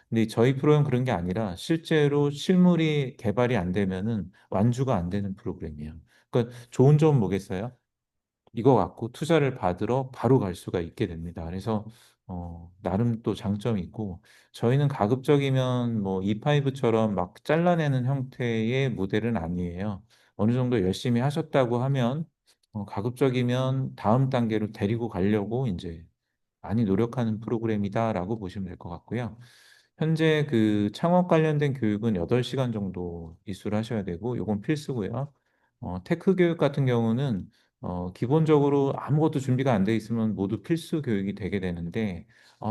S1: 근데 저희 프로는 그런 게 아니라 실제로 실물이 개발이 안 되면은 완주가 안 되는 프로그램이에요. 그러니까 좋은 점은 뭐겠어요? 이거 갖고 투자를 받으러 바로 갈 수가 있게 됩니다. 그래서 나름 또 장점이 있고 저희는 가급적이면 뭐 E5처럼 막 잘라내는 형태의 모델은 아니에요. 어느 정도 열심히 하셨다고 하면 가급적이면 다음 단계로 데리고 가려고 이제 많이 노력하는 프로그램이다라고 보시면 될 것 같고요. 현재 그 창업 관련된 교육은 8시간 정도 이수를 하셔야 되고, 요건 필수고요. 테크 교육 같은 경우는 기본적으로 아무것도 준비가 안 돼 있으면 모두 필수 교육이 되게 되는데,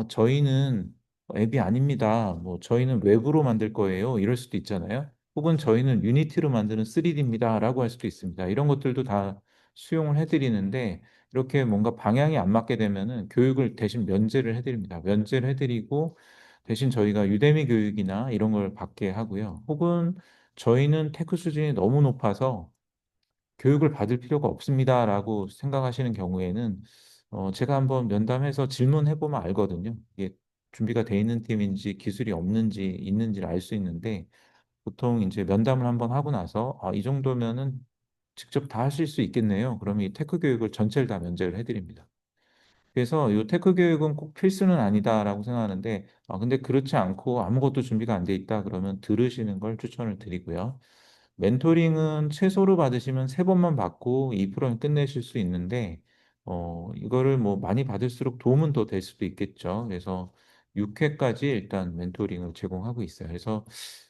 S1: 저희는 앱이 아닙니다. 뭐 저희는 웹으로 만들 거예요. 이럴 수도 있잖아요. 혹은 저희는 유니티로 만드는 3D입니다라고 할 수도 있습니다. 이런 것들도 다 수용을 해드리는데, 이렇게 뭔가 방향이 안 맞게 되면은 교육을 대신 면제를 해드립니다. 면제를 해드리고 대신 저희가 유대미 교육이나 이런 걸 받게 하고요. 혹은 저희는 테크 수준이 너무 높아서 교육을 받을 필요가 없습니다라고 생각하시는 경우에는 제가 한번 면담해서 질문해 보면 알거든요. 이게 준비가 돼 있는 팀인지 기술이 없는지 있는지를 알 수 있는데, 보통 이제 면담을 한번 하고 나서 이 정도면은 직접 다 하실 수 있겠네요. 그러면 이 테크 교육을 전체를 다 면제를 해드립니다. 그래서 이 테크 교육은 꼭 필수는 아니다라고 생각하는데, 근데 그렇지 않고 아무것도 준비가 안 돼 있다 그러면 들으시는 걸 추천을 드리고요. 멘토링은 최소로 받으시면 3번만 받고 2%는 끝내실 수 있는데, 이거를 뭐 많이 받을수록 도움은 더 될 수도 있겠죠. 그래서 6회까지 일단 멘토링을 제공하고 있어요. 그래서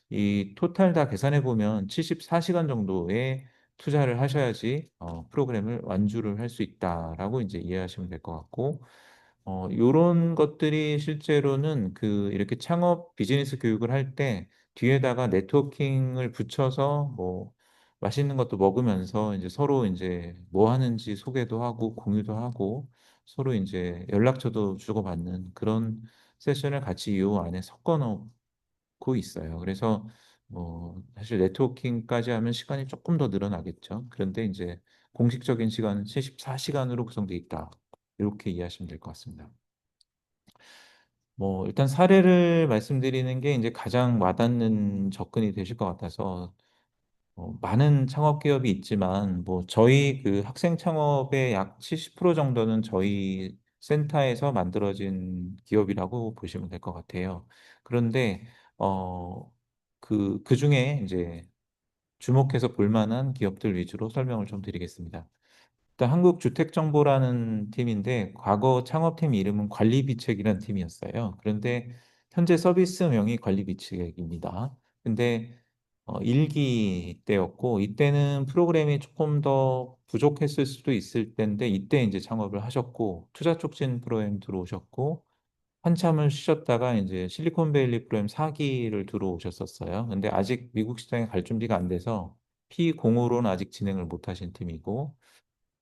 S1: 이 토탈 다 계산해 보면 74시간 정도의 투자를 하셔야지 프로그램을 완주를 할 수 있다라고 이제 이해하시면 될 것 같고, 요런 것들이 실제로는 그 이렇게 창업 비즈니스 교육을 할 때 뒤에다가 네트워킹을 붙여서 뭐 맛있는 것도 먹으면서 이제 서로 이제 뭐 하는지 소개도 하고 공유도 하고 서로 이제 연락처도 주고받는 그런 세션을 같이 요 안에 섞어 놓고 있어요. 그래서 뭐 사실 네트워킹까지 하면 시간이 조금 더 늘어나겠죠. 그런데 이제 공식적인 시간은 74시간으로 구성돼 있다. 이렇게 이해하시면 될 것 같습니다. 뭐 일단 사례를 말씀드리는 게 이제 가장 와닿는 접근이 되실 것 같아서, 많은 창업 기업이 있지만 뭐 저희 그 학생 창업의 약 70% 정도는 저희 센터에서 만들어진 기업이라고 보시면 될 것 같아요. 그런데 그중에 이제 주목해서 볼 만한 기업들 위주로 설명을 좀 드리겠습니다. 일단 한국주택정보라는 팀인데, 과거 창업팀 이름은 관리비책이라는 팀이었어요. 그런데 현재 서비스명이 관리비책입니다. 근데 1기 때였고, 이때는 프로그램이 조금 더 부족했을 수도 있을 때인데, 이때 이제 창업을 하셨고 투자 촉진 프로그램 들어오셨고, 한참을 쉬셨다가 이제 실리콘밸리 프로그램 4기를 들어오셨었어요. 근데 아직 미국 시장에 갈 준비가 안 돼서 P05로는 아직 진행을 못 하신 팀이고,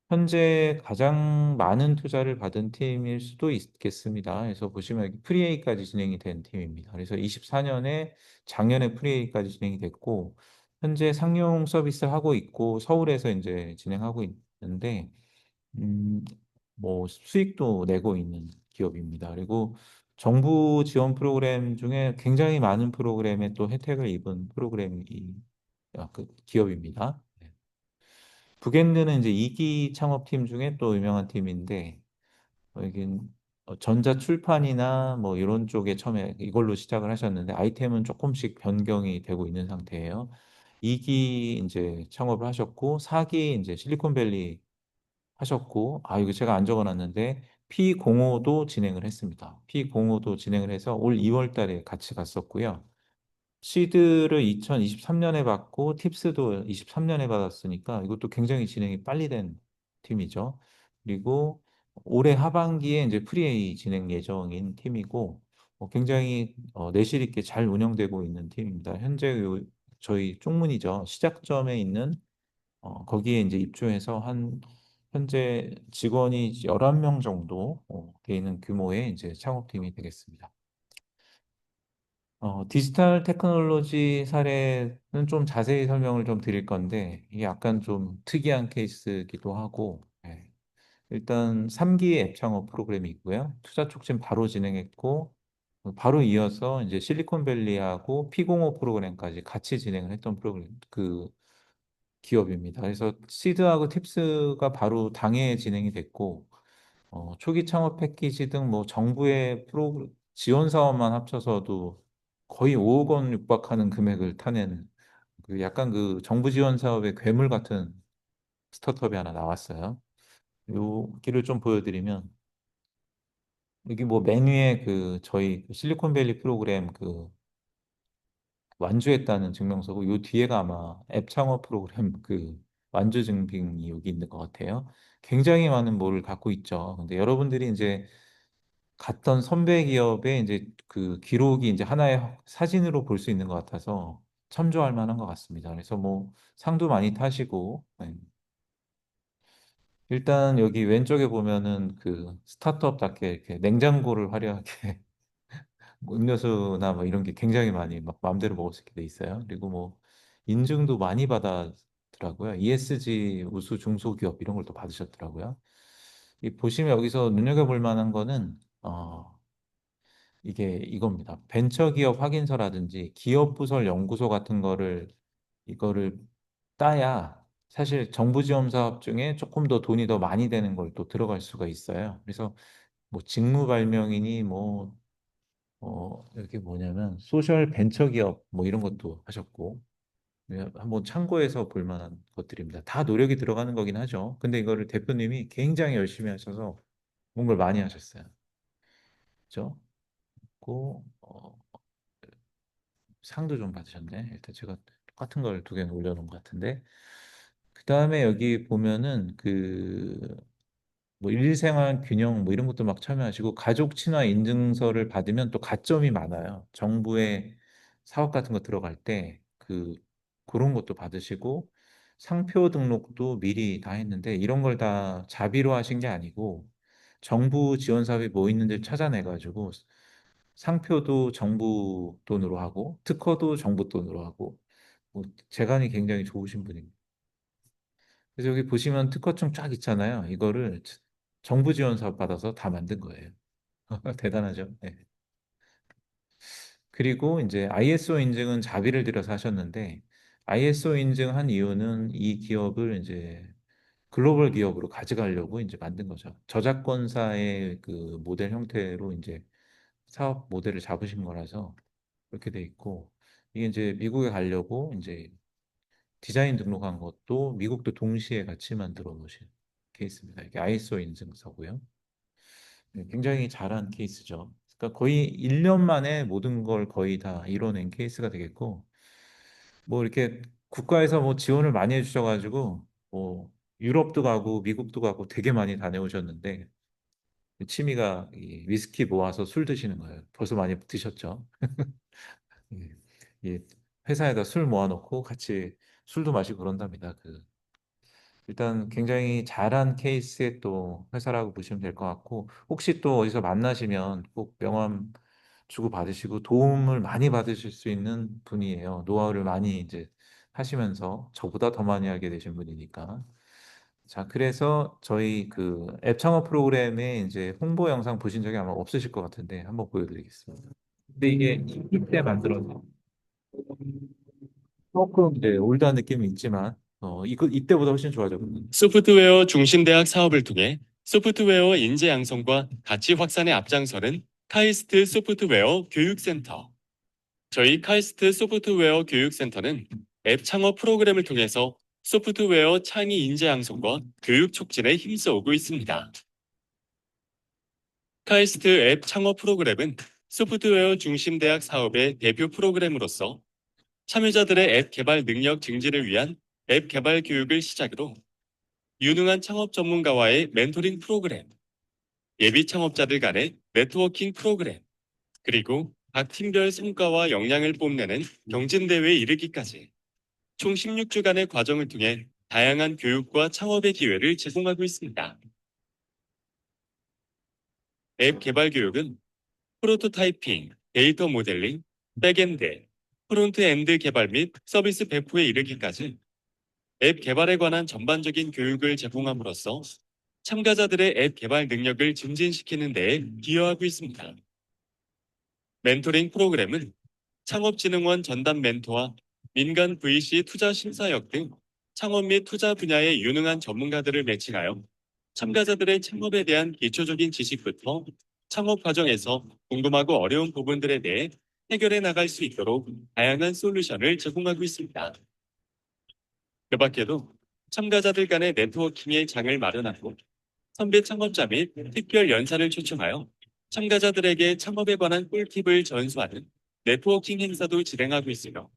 S1: 현재 가장 많은 투자를 받은 팀일 수도 있겠습니다. 그래서 보시면 프리에이까지 진행이 된 팀입니다. 그래서 24년에 작년에 프리에이까지 진행이 됐고, 현재 상용 서비스 하고 있고 서울에서 이제 진행하고 있는데, 음, 뭐 수익도 내고 있는 기업입니다. 그리고 정부 지원 프로그램 중에 굉장히 많은 프로그램에 또 혜택을 입은 프로그램이 그 기업입니다. 네. 북엔드는 이제 2기 창업팀 중에 또 유명한 팀인데, 여긴 전자출판이나 뭐 이런 쪽에 처음에 이걸로 시작을 하셨는데 아이템은 조금씩 변경이 되고 있는 상태예요. 2기 이제 창업을 하셨고 4기 이제 실리콘밸리 하셨고, 이거 제가 안 적어놨는데 P05도 진행을 했습니다. P05도 진행을 해서 올 2월 달에 같이 갔었고요. 시드를 2023년에 받고 팁스도 23년에 받았으니까 이것도 굉장히 진행이 빨리 된 팀이죠. 그리고 올해 하반기에 이제 프리에이 진행 예정인 팀이고, 굉장히 내실 있게 잘 운영되고 있는 팀입니다. 현재 저희 쪽문이죠. 시작점에 있는 거기에 이제 입주해서 한 현재 직원이 11명 정도 돼 있는 규모의 이제 창업팀이 되겠습니다. 디지털 테크놀로지 사례는 좀 자세히 설명을 좀 드릴 건데, 이게 약간 좀 특이한 케이스이기도 하고, 예. 일단 3기 앱 창업 프로그램이 있고요. 투자 촉진 바로 진행했고, 바로 이어서 이제 실리콘밸리하고 P05 프로그램까지 같이 진행을 했던 프로그램, 그 기업입니다. 그래서 시드하고 팁스가 바로 당해 진행이 됐고, 초기 창업 패키지 등 뭐 정부의 프로 지원 사업만 합쳐서도 거의 5억 원 육박하는 금액을 타내는 그 약간 그 정부 지원 사업의 괴물 같은 스타트업이 하나 나왔어요. 여기를 좀 보여드리면 여기 뭐 메뉴에 그 저희 실리콘밸리 프로그램 그 완주했다는 증명서고 요 뒤에가 아마 앱 창업 프로그램 그 완주 증빙이 여기 있는 것 같아요. 굉장히 많은 뭐를 갖고 있죠. 근데 여러분들이 이제 갔던 선배 기업의 이제 그 기록이 이제 하나의 사진으로 볼 수 있는 것 같아서 참조할 만한 것 같습니다. 그래서 뭐 상도 많이 타시고 네. 일단 여기 왼쪽에 보면은 그 스타트업답게 이렇게 냉장고를 화려하게 뭐 음료수나 뭐 이런 게 굉장히 많이 막 마음대로 먹을 수 있게 돼 있어요. 그리고 뭐 인증도 많이 받았더라고요. ESG 우수 중소기업 이런 걸 또 받으셨더라고요. 이 보시면 여기서 눈여겨볼 만한 거는 이게 이겁니다. 벤처기업 확인서라든지 기업부설 연구소 같은 거를 이거를 따야 사실 정부 지원 사업 중에 조금 더 돈이 더 많이 되는 걸 또 들어갈 수가 있어요. 그래서 뭐 직무 발명이니 뭐 여기 뭐냐면 소셜 벤처 기업 뭐 이런 것도 하셨고 네, 한번 참고해서 볼 만한 것들입니다. 다 노력이 들어가는 거긴 하죠. 근데 이거를 대표님이 굉장히 열심히 하셔서 뭔가를 많이 하셨어요. 그죠? 고 상도 좀 받으셨네. 일단 제가 똑같은 걸 두 개는 올려놓은 것 같은데. 그 다음에 여기 보면은 그 뭐 일생활 균형 뭐 이런 것도 막 참여하시고 가족 친화 인증서를 받으면 또 가점이 많아요. 정부의 사업 같은 거 들어갈 때 그 그런 것도 받으시고 상표 등록도 미리 다 했는데 이런 걸 다 자비로 하신 게 아니고 정부 지원 사업이 뭐 있는지 찾아내 가지고 상표도 정부 돈으로 하고 특허도 정부 돈으로 하고 뭐 재간이 굉장히 좋으신 분입니다. 그래서 여기 보시면 특허증 쫙 있잖아요. 이거를 정부 지원 사업 받아서 다 만든 거예요. 대단하죠. 네. 그리고 이제 ISO 인증은 자비를 들여서 하셨는데 ISO 인증한 이유는 이 기업을 이제 글로벌 기업으로 가져가려고 이제 만든 거죠. 저작권사의 그 모델 형태로 이제 사업 모델을 잡으신 거라서 그렇게 돼 있고 이게 이제 미국에 가려고 이제 디자인 등록한 것도 미국도 동시에 같이 만들어 놓으신 케이스입니다. 이게 ISO 인증서고요. 네, 굉장히 잘한 케이스죠. 그러니까 거의 1년 만에 모든 걸 거의 다 이뤄낸 케이스가 되겠고, 뭐 이렇게 국가에서 뭐 지원을 많이 해주셔가지고, 뭐 유럽도 가고 미국도 가고 되게 많이 다녀오셨는데, 취미가 이 위스키 모아서 술 드시는 거예요. 벌써 많이 드셨죠? 예, 예, 회사에다 술 모아놓고 같이 술도 마시고 그런답니다. 일단 굉장히 잘한 케이스의 또 회사라고 보시면 될 것 같고, 혹시 또 어디서 만나시면 꼭 명함 주고 받으시고 도움을 많이 받으실 수 있는 분이에요. 노하우를 많이 이제 하시면서 저보다 더 많이 하게 되신 분이니까. 자, 그래서 저희 그 앱 창업 프로그램에 이제 홍보 영상 보신 적이 아마 없으실 것 같은데 한번 보여드리겠습니다. 근데 이게 이때 만들어서 조금 이제 올드한 느낌이 있지만 이거 이때보다 훨씬 좋아졌거든요.
S9: 소프트웨어 중심대학 사업을 통해 소프트웨어 인재 양성과 가치 확산에 앞장서는 카이스트 소프트웨어 교육센터. 저희 카이스트 소프트웨어 교육센터는 앱 창업 프로그램을 통해서 소프트웨어 창의 인재 양성과 교육 촉진에 힘써오고 있습니다. 카이스트 앱 창업 프로그램은 소프트웨어 중심대학 사업의 대표 프로그램으로서 참여자들의 앱 개발 능력 증진을 위한 앱 개발 교육을 시작으로 유능한 창업 전문가와의 멘토링 프로그램, 예비 창업자들 간의 네트워킹 프로그램, 그리고 각 팀별 성과와 역량을 뽐내는 경진대회에 이르기까지 총 16주간의 과정을 통해 다양한 교육과 창업의 기회를 제공하고 있습니다. 앱 개발 교육은 프로토타이핑, 데이터 모델링, 백엔드, 프론트엔드 개발 및 서비스 배포에 이르기까지 앱 개발에 관한 전반적인 교육을 제공함으로써 참가자들의 앱 개발 능력을 증진시키는 데에 기여하고 있습니다. 멘토링 프로그램은 창업진흥원 전담 멘토와 민간 VC 투자 심사역 등 창업 및 투자 분야의 유능한 전문가들을 매칭하여 참가자들의 창업에 대한 기초적인 지식부터 창업 과정에서 궁금하고 어려운 부분들에 대해 해결해 나갈 수 있도록 다양한 솔루션을 제공하고 있습니다. 그 밖에도 참가자들 간의 네트워킹의 장을 마련하고 선배 창업자 및 특별 연사를 초청하여 참가자들에게 창업에 관한 꿀팁을 전수하는 네트워킹 행사도 진행하고 있으며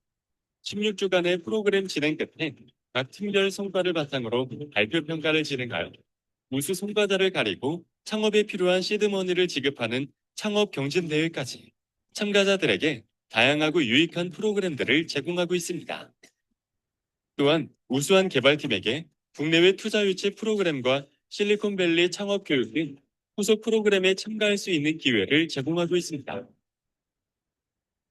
S9: 16주간의 프로그램 진행 끝에 각 팀별 성과를 바탕으로 발표 평가를 진행하여 우수 성과자를 가리고 창업에 필요한 시드머니를 지급하는 창업 경진 대회까지 참가자들에게 다양하고 유익한 프로그램들을 제공하고 있습니다. 또한 우수한 개발팀에게 국내외 투자 유치 프로그램과 실리콘밸리 창업 교육 등 후속 프로그램에 참가할 수 있는 기회를 제공하고 있습니다.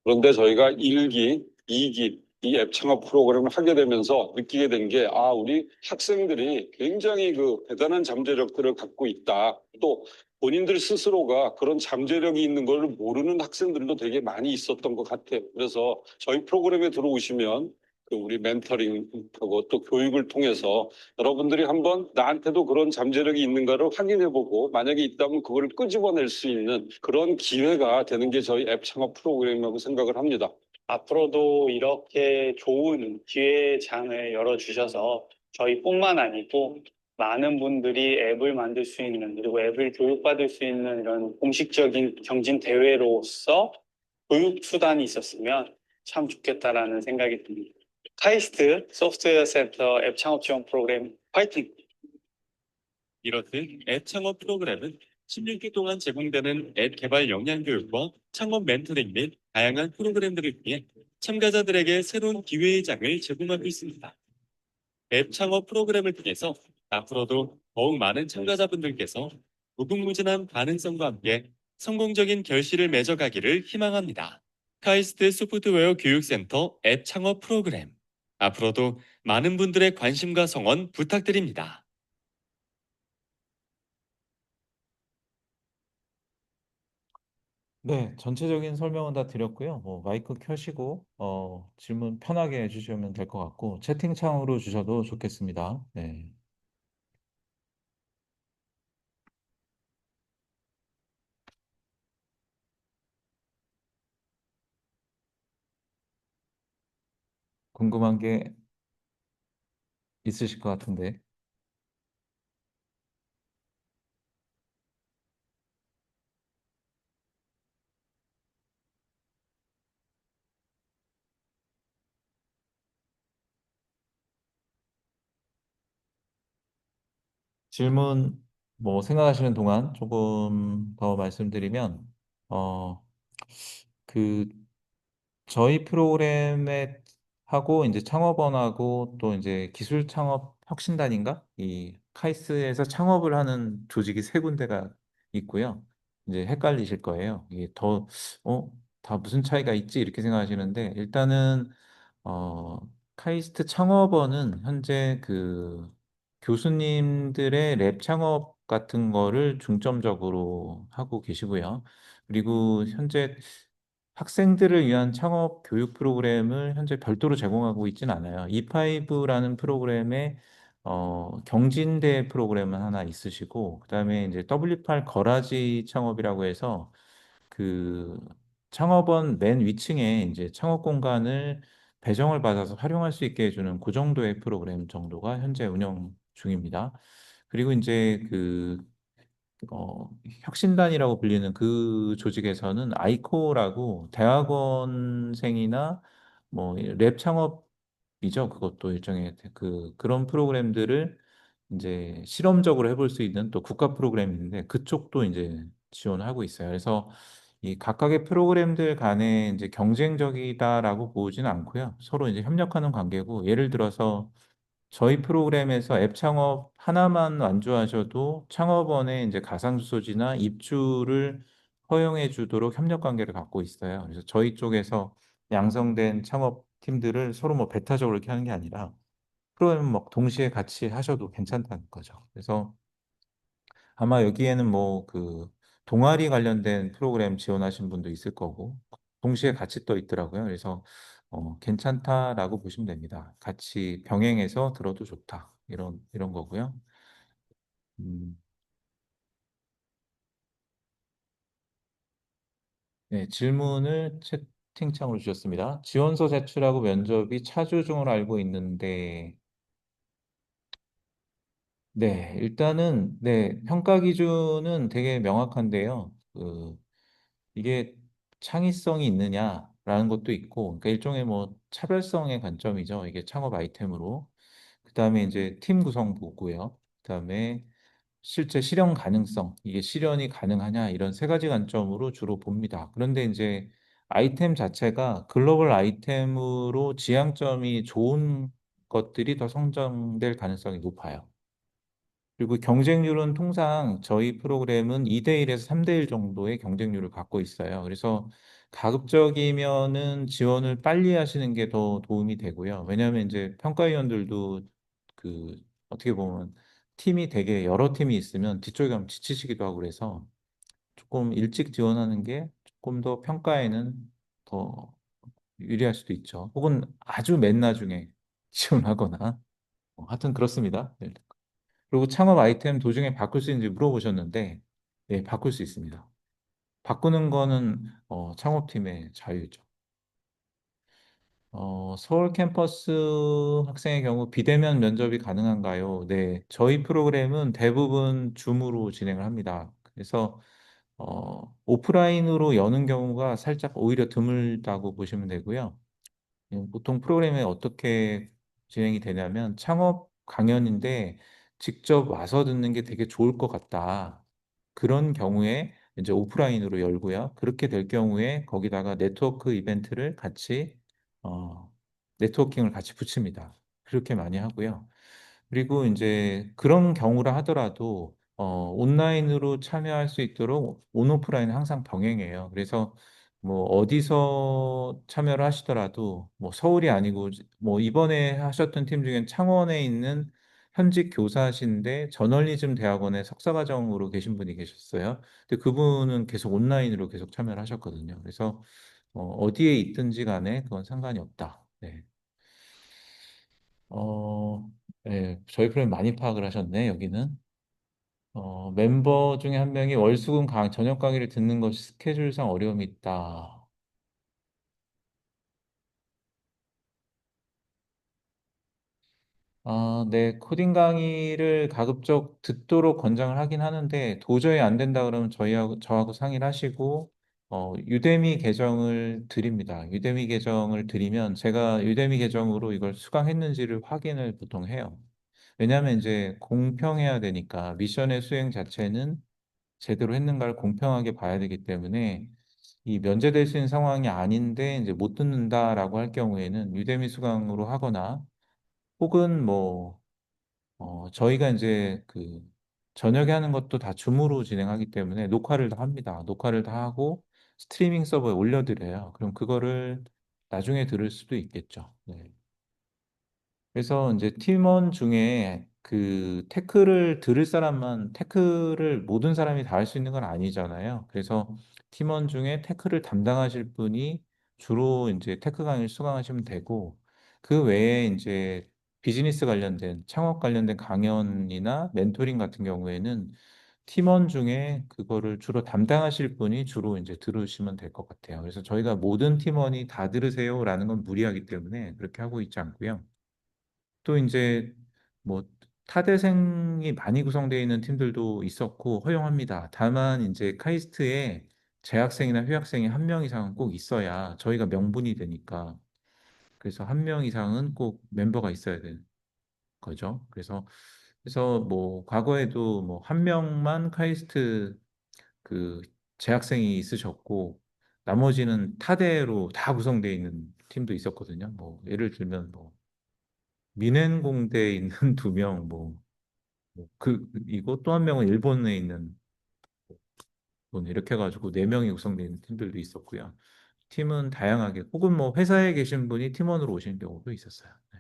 S10: 그런데 저희가 1기, 2기 이 앱 창업 프로그램을 하게 되면서 느끼게 된 게, 우리 학생들이 굉장히 그 대단한 잠재력들을 갖고 있다. 또 본인들 스스로가 그런 잠재력이 있는 걸 모르는 학생들도 되게 많이 있었던 것 같아요. 그래서 저희 프로그램에 들어오시면 그 우리 멘터링하고 또 교육을 통해서 여러분들이 한번 나한테도 그런 잠재력이 있는가를 확인해보고 만약에 있다면 그걸 끄집어낼 수 있는 그런 기회가 되는 게 저희 앱 창업 프로그램이라고 생각을 합니다.
S11: 앞으로도 이렇게 좋은 기회의 장을 열어주셔서 저희뿐만 아니고 많은 분들이 앱을 만들 수 있는 그리고 앱을 교육받을 수 있는 이런 공식적인 경진 대회로서 교육 수단이 있었으면 참 좋겠다라는 생각이 듭니다. 카이스트 소프트웨어 센터 앱 창업 지원 프로그램 파이팅!
S9: 이렇듯 앱 창업 프로그램은 16주 동안 제공되는 앱 개발 역량 교육과 창업 멘토링 및 다양한 프로그램들을 통해 참가자들에게 새로운 기회의 장을 제공하고 있습니다. 앱 창업 프로그램을 통해서 앞으로도 더욱 많은 참가자분들께서 무궁무진한 가능성과 함께 성공적인 결실을 맺어가기를 희망합니다. 카이스트 소프트웨어 교육센터 앱 창업 프로그램. 앞으로도 많은 분들의 관심과 성원 부탁드립니다.
S1: 네, 전체적인 설명은 다 드렸고요. 마이크 켜시고 질문 편하게 해주시면 될 것 같고 채팅창으로 주셔도 좋겠습니다. 네. 궁금한 게 있으실 것 같은데. 질문 생각하시는 동안 조금 더 말씀드리면 어, 그 저희 프로그램에 하고 이제 창업원하고 또 이제 기술 창업 혁신단인가? 이 카이스트에서 창업을 하는 조직이 세 군데가 있고요. 이제 헷갈리실 거예요. 이게 다 무슨 차이가 있지? 이렇게 생각하시는데 일단은 어, 카이스트 창업원은 현재 그 교수님들의 랩 창업 같은 거를 중점적으로 하고 계시고요. 그리고 현재 학생들을 위한 창업 교육 프로그램을 현재 별도로 제공하고 있지는 않아요. E5라는 프로그램에 경진대 프로그램은 하나 있으시고, 그다음에 이제 W8 거라지 창업이라고 해서 그 창업원 맨 위층에 이제 창업 공간을 배정을 받아서 활용할 수 있게 해주는 그 정도의 프로그램 정도가 현재 운영 중입니다. 그리고 이제 어, 혁신단이라고 불리는 그 조직에서는 아이코라고 대학원생이나 랩 창업이죠. 그것도 일종의 그런 프로그램들을 이제 실험적으로 해볼 수 있는 또 국가 프로그램인데 그쪽도 이제 지원하고 있어요. 그래서 이 각각의 프로그램들 간에 이제 경쟁적이다라고 보지는 않고요. 서로 이제 협력하는 관계고 예를 들어서 저희 프로그램에서 앱 창업 하나만 완주하셔도 창업원의 이제 가상수소지나 입주를 허용해 주도록 협력 관계를 갖고 있어요. 그래서 저희 쪽에서 양성된 창업 팀들을 서로 배타적으로 이렇게 하는 게 아니라 프로그램 동시에 같이 하셔도 괜찮다는 거죠. 그래서 아마 여기에는 동아리 관련된 프로그램 지원하신 분도 있을 거고 동시에 같이 떠 있더라고요. 그래서 괜찮다라고 보시면 됩니다. 같이 병행해서 들어도 좋다. 이런 거고요. 음, 네, 질문을 채팅창으로 주셨습니다. 지원서 제출하고 면접이 차주 중으로 알고 있는데 네, 일단은, 네, 평가 기준은 되게 명확한데요. 이게 창의성이 있느냐라는 것도 있고, 그러니까 일종의 뭐 차별성의 관점이죠. 이게 창업 아이템으로. 그다음에 이제 팀 구성 보고요. 그다음에 실제 실현 가능성, 이게 실현이 가능하냐 이런 세 가지 관점으로 주로 봅니다. 그런데 이제 아이템 자체가 글로벌 아이템으로 지향점이 좋은 것들이 더 성장될 가능성이 높아요. 그리고 경쟁률은 통상 저희 프로그램은 2대1에서 3대1 정도의 경쟁률을 갖고 있어요. 그래서 가급적이면은 지원을 빨리 하시는 게 더 도움이 되고요. 왜냐하면 이제 평가위원들도 그 어떻게 보면 팀이 되게 여러 팀이 있으면 뒤쪽에 가면 지치시기도 하고 그래서 조금 일찍 지원하는 게 조금 더 평가에는 더 유리할 수도 있죠. 혹은 아주 맨 나중에 지원하거나 하여튼 그렇습니다. 네. 그리고 창업 아이템 도중에 바꿀 수 있는지 물어보셨는데, 네, 바꿀 수 있습니다. 바꾸는 거는 창업팀의 자유죠. 서울 캠퍼스 학생의 경우 비대면 면접이 가능한가요? 네, 저희 프로그램은 대부분 줌으로 진행을 합니다. 그래서 오프라인으로 여는 경우가 살짝 오히려 드물다고 보시면 되고요. 보통 프로그램에 어떻게 진행이 되냐면 창업 강연인데 직접 와서 듣는 게 되게 좋을 것 같다. 그런 경우에 이제 오프라인으로 열고요. 그렇게 될 경우에 거기다가 네트워크 이벤트를 같이 네트워킹을 같이 붙입니다. 그렇게 많이 하고요. 그리고 이제 그런 경우라 하더라도 온라인으로 참여할 수 있도록 온오프라인은 항상 병행해요. 그래서 뭐 어디서 참여를 하시더라도 뭐 서울이 아니고 뭐 이번에 하셨던 팀 중엔 창원에 있는 현직 교사신데 저널리즘 대학원에 석사과정으로 계신 분이 계셨어요. 근데 그분은 계속 온라인으로 계속 참여를 하셨거든요. 그래서 어디에 있든지 간에 그건 상관이 없다. 네. 어, 네, 저희 프로그램 많이 파악을 하셨네, 여기는. 멤버 중에 한 명이 월수금 저녁 강의를 듣는 것이 스케줄상 어려움이 있다. 아, 네, 코딩 강의를 가급적 듣도록 권장을 하긴 하는데 도저히 안 된다 그러면 저하고 상의를 하시고 유대미 계정을 드립니다. 유대미 계정을 드리면 제가 유대미 계정으로 이걸 수강했는지를 확인을 보통 해요. 왜냐하면 이제 공평해야 되니까 미션의 수행 자체는 제대로 했는가를 공평하게 봐야 되기 때문에 이 면제될 수 있는 상황이 아닌데 이제 못 듣는다라고 할 경우에는 유대미 수강으로 하거나 혹은 뭐 저희가 이제 그 저녁에 하는 것도 다 줌으로 진행하기 때문에 녹화를 다 합니다. 녹화를 다 하고 스트리밍 서버에 올려드려요. 그럼 그거를 나중에 들을 수도 있겠죠. 네. 그래서 이제 팀원 중에 그 태클을 들을 사람만 태클을 모든 사람이 다 할 수 있는 건 아니잖아요. 그래서 팀원 중에 태클을 담당하실 분이 주로 이제 태클 강의를 수강하시면 되고 그 외에 이제 비즈니스 관련된 창업 관련된 강연이나 멘토링 같은 경우에는 팀원 중에 그거를 주로 담당하실 분이 주로 이제 들으시면 될 것 같아요. 그래서 저희가 모든 팀원이 다 들으세요라는 건 무리하기 때문에 그렇게 하고 있지 않고요. 또 이제 뭐 타대생이 많이 구성되어 있는 팀들도 있었고 허용합니다. 다만 이제 카이스트에 재학생이나 휴학생이 한 명 이상은 꼭 있어야 저희가 명분이 되니까 그래서 한 명 이상은 꼭 멤버가 있어야 되는 거죠. 그래서 뭐 과거에도 뭐 한 명만 카이스트 그 재학생이 있으셨고 나머지는 타대로 다 구성되어 있는 팀도 있었거든요. 뭐 예를 들면 뭐 민행공대에 있는 두 명, 이거 또 한 명은 일본에 있는 분, 이렇게 해가지고 네 명이 구성되어 있는 팀들도 있었고요. 팀은 다양하게, 혹은 뭐 회사에 계신 분이 팀원으로 오시는 경우도 있었어요. 네.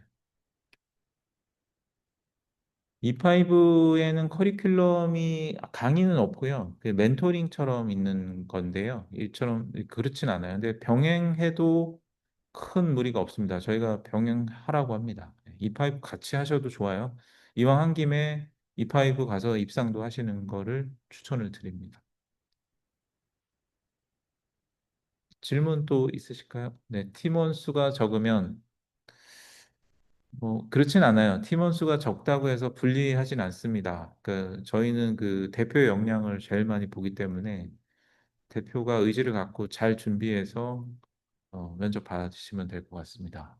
S1: E5에는 커리큘럼이 강의는 없고요. 그 멘토링처럼 있는 건데요. 이처럼 그렇진 않아요. 근데 병행해도 큰 무리가 없습니다. 저희가 병행하라고 합니다. E5 같이 하셔도 좋아요. 이왕 한 김에 E5 가서 입상도 하시는 거를 추천을 드립니다. 질문 또 있으실까요? 네, 팀원 수가 적으면 뭐 그렇진 않아요. 팀원 수가 적다고 해서 불리하진 않습니다. 그 저희는 그 대표의 역량을 제일 많이 보기 때문에 대표가 의지를 갖고 잘 준비해서 면접 받으시면 될 것 같습니다.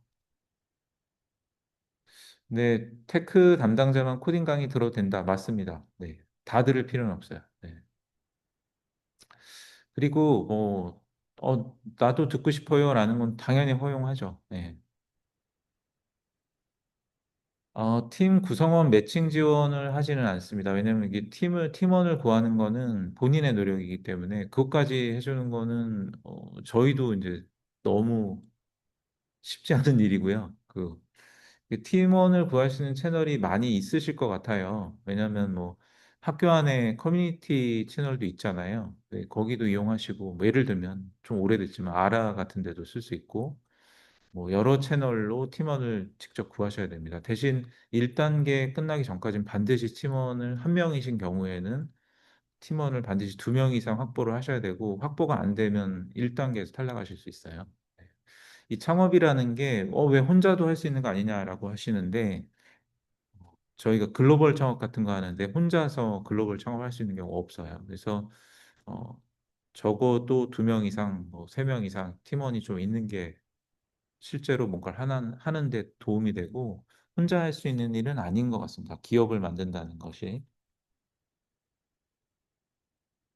S1: 네, 테크 담당자만 코딩 강의 들어도 된다. 맞습니다. 네, 다 들을 필요는 없어요. 네. 그리고 나도 듣고 싶어요라는 건 당연히 허용하죠. 네. 팀 구성원 매칭 지원을 하지는 않습니다. 왜냐하면 이게 팀원을 구하는 거는 본인의 노력이기 때문에 그것까지 해주는 거는 저희도 이제 너무 쉽지 않은 일이고요. 그 팀원을 구할 수 있는 채널이 많이 있으실 것 같아요. 왜냐하면 뭐 학교 안에 커뮤니티 채널도 있잖아요. 네, 거기도 이용하시고 뭐 예를 들면 좀 오래됐지만 아라 같은 데도 쓸 수 있고 뭐 여러 채널로 팀원을 직접 구하셔야 됩니다. 대신 1단계 끝나기 전까지는 반드시 팀원을 한 명이신 경우에는 팀원을 반드시 2명 이상 확보를 하셔야 되고 확보가 안 되면 1단계에서 탈락하실 수 있어요. 네. 이 창업이라는 게 왜 혼자도 할 수 있는 거 아니냐라고 하시는데 저희가 글로벌 창업 같은 거 하는데 혼자서 글로벌 창업할 수 있는 경우가 없어요. 그래서 어, 적어도 2명 이상, 뭐 3명 이상 팀원이 좀 있는 게 실제로 뭔가를 하는데 도움이 되고 혼자 할 수 있는 일은 아닌 것 같습니다. 기업을 만든다는 것이.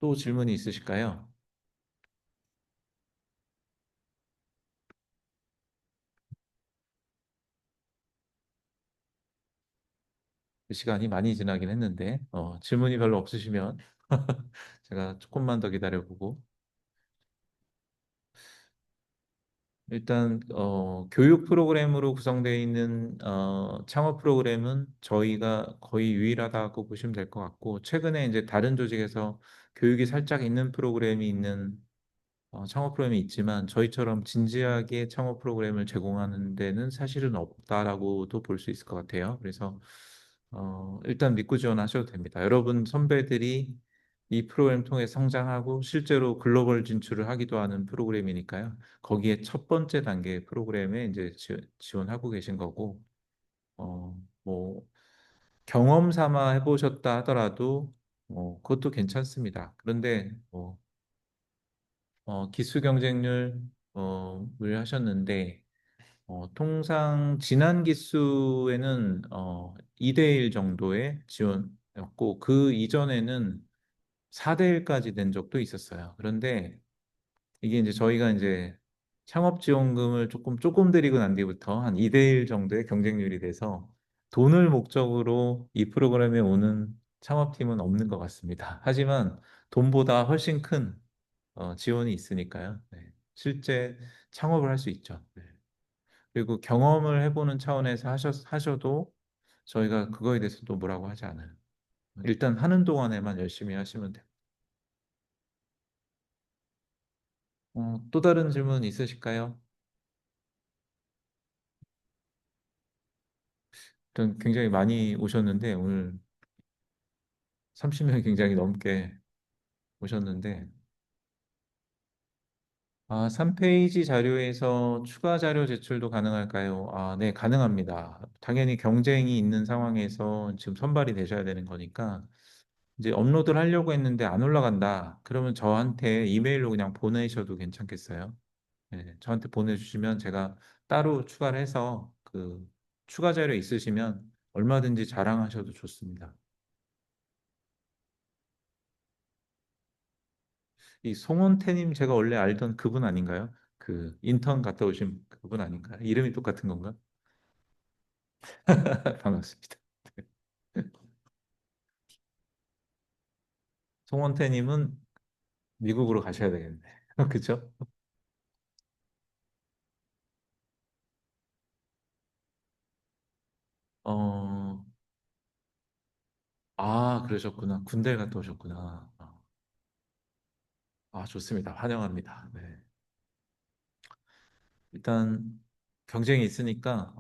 S1: 또 질문이 있으실까요? 시간이 많이 지나긴 했는데 질문이 별로 없으시면 제가 조금만 더 기다려보고 일단 교육 프로그램으로 구성되어 있는 창업 프로그램은 저희가 거의 유일하다고 보시면 될 것 같고 최근에 이제 다른 조직에서 교육이 살짝 있는 프로그램이 있는 창업 프로그램이 있지만 저희처럼 진지하게 창업 프로그램을 제공하는 데는 사실은 없다라고도 볼 수 있을 것 같아요. 그래서 일단 믿고 지원하셔도 됩니다. 여러분 선배들이 이 프로그램 통해 성장하고 실제로 글로벌 진출을 하기도 하는 프로그램이니까요. 거기에 첫 번째 단계 프로그램에 이제 지원하고 계신 거고, 뭐 경험 삼아 해보셨다 하더라도 그것도 괜찮습니다. 그런데 기술 경쟁률 을 하셨는데 통상 지난 기수에는 2대1 정도의 지원이었고 그 이전에는 4대1까지 된 적도 있었어요. 그런데 이게 이제 저희가 이제 창업 지원금을 조금 드리고 난 뒤부터 한 2대1 정도의 경쟁률이 돼서 돈을 목적으로 이 프로그램에 오는 창업팀은 없는 것 같습니다. 하지만 돈보다 훨씬 큰 지원이 있으니까요. 네. 실제 창업을 할 수 있죠. 네. 그리고 경험을 해보는 차원에서 하셔도 저희가 그거에 대해서 또 뭐라고 하지 않아요. 일단 하는 동안에만 열심히 하시면 돼요. 또 다른 질문 있으실까요? 일단 굉장히 많이 오셨는데 오늘 30명이 굉장히 넘게 오셨는데 3페이지 자료에서 추가 자료 제출도 가능할까요? 네, 가능합니다. 당연히 경쟁이 있는 상황에서 지금 선발이 되셔야 되는 거니까 이제 업로드를 하려고 했는데 안 올라간다. 그러면 저한테 이메일로 그냥 보내셔도 괜찮겠어요? 네, 저한테 보내주시면 제가 따로 추가를 해서 그 추가 자료 있으시면 얼마든지 자랑하셔도 좋습니다. 이 송원태님 제가 원래 알던 그분 아닌가요? 그 인턴 갔다 오신 그분 아닌가요? 이름이 똑같은 건가? 반갑습니다. 송원태님은 미국으로 가셔야 되겠네. 그죠? 어, 그러셨구나. 군대 갔다 오셨구나. 좋습니다. 환영합니다. 네. 일단 경쟁이 있으니까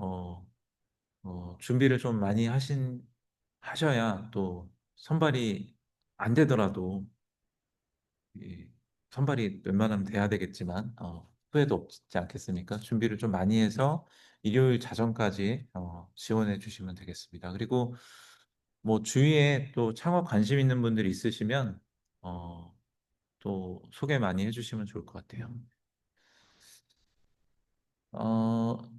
S1: 준비를 좀 많이 하셔야 또 선발이 안 되더라도 이 선발이 웬만하면 돼야 되겠지만 후회도 없지 않겠습니까? 준비를 좀 많이 해서 일요일 자정까지 지원해 주시면 되겠습니다. 그리고 뭐 주위에 또 창업 관심 있는 분들이 있으시면 어, 또 소개 많이 해주시면 좋을 것 같아요.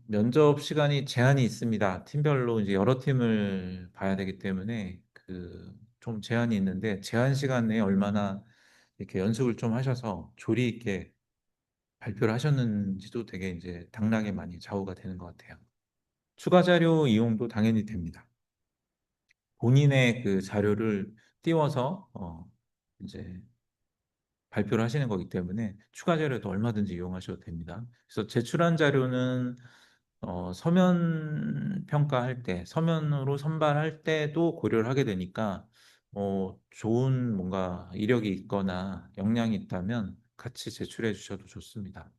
S1: 면접 시간이 제한이 있습니다. 팀별로 이제 여러 팀을 봐야 되기 때문에 그 좀 제한이 있는데 제한 시간 내에 얼마나 이렇게 연습을 좀 하셔서 조리 있게 발표를 하셨는지도 되게 이제 당락에 많이 좌우가 되는 것 같아요. 추가 자료 이용도 당연히 됩니다. 본인의 그 자료를 띄워서 이제 발표를 하시는 거기 때문에 추가 자료도 얼마든지 이용하셔도 됩니다. 그래서 제출한 자료는 서면 평가할 때, 서면으로 선발할 때도 고려를 하게 되니까 좋은 뭔가 이력이 있거나 역량이 있다면 같이 제출해 주셔도 좋습니다.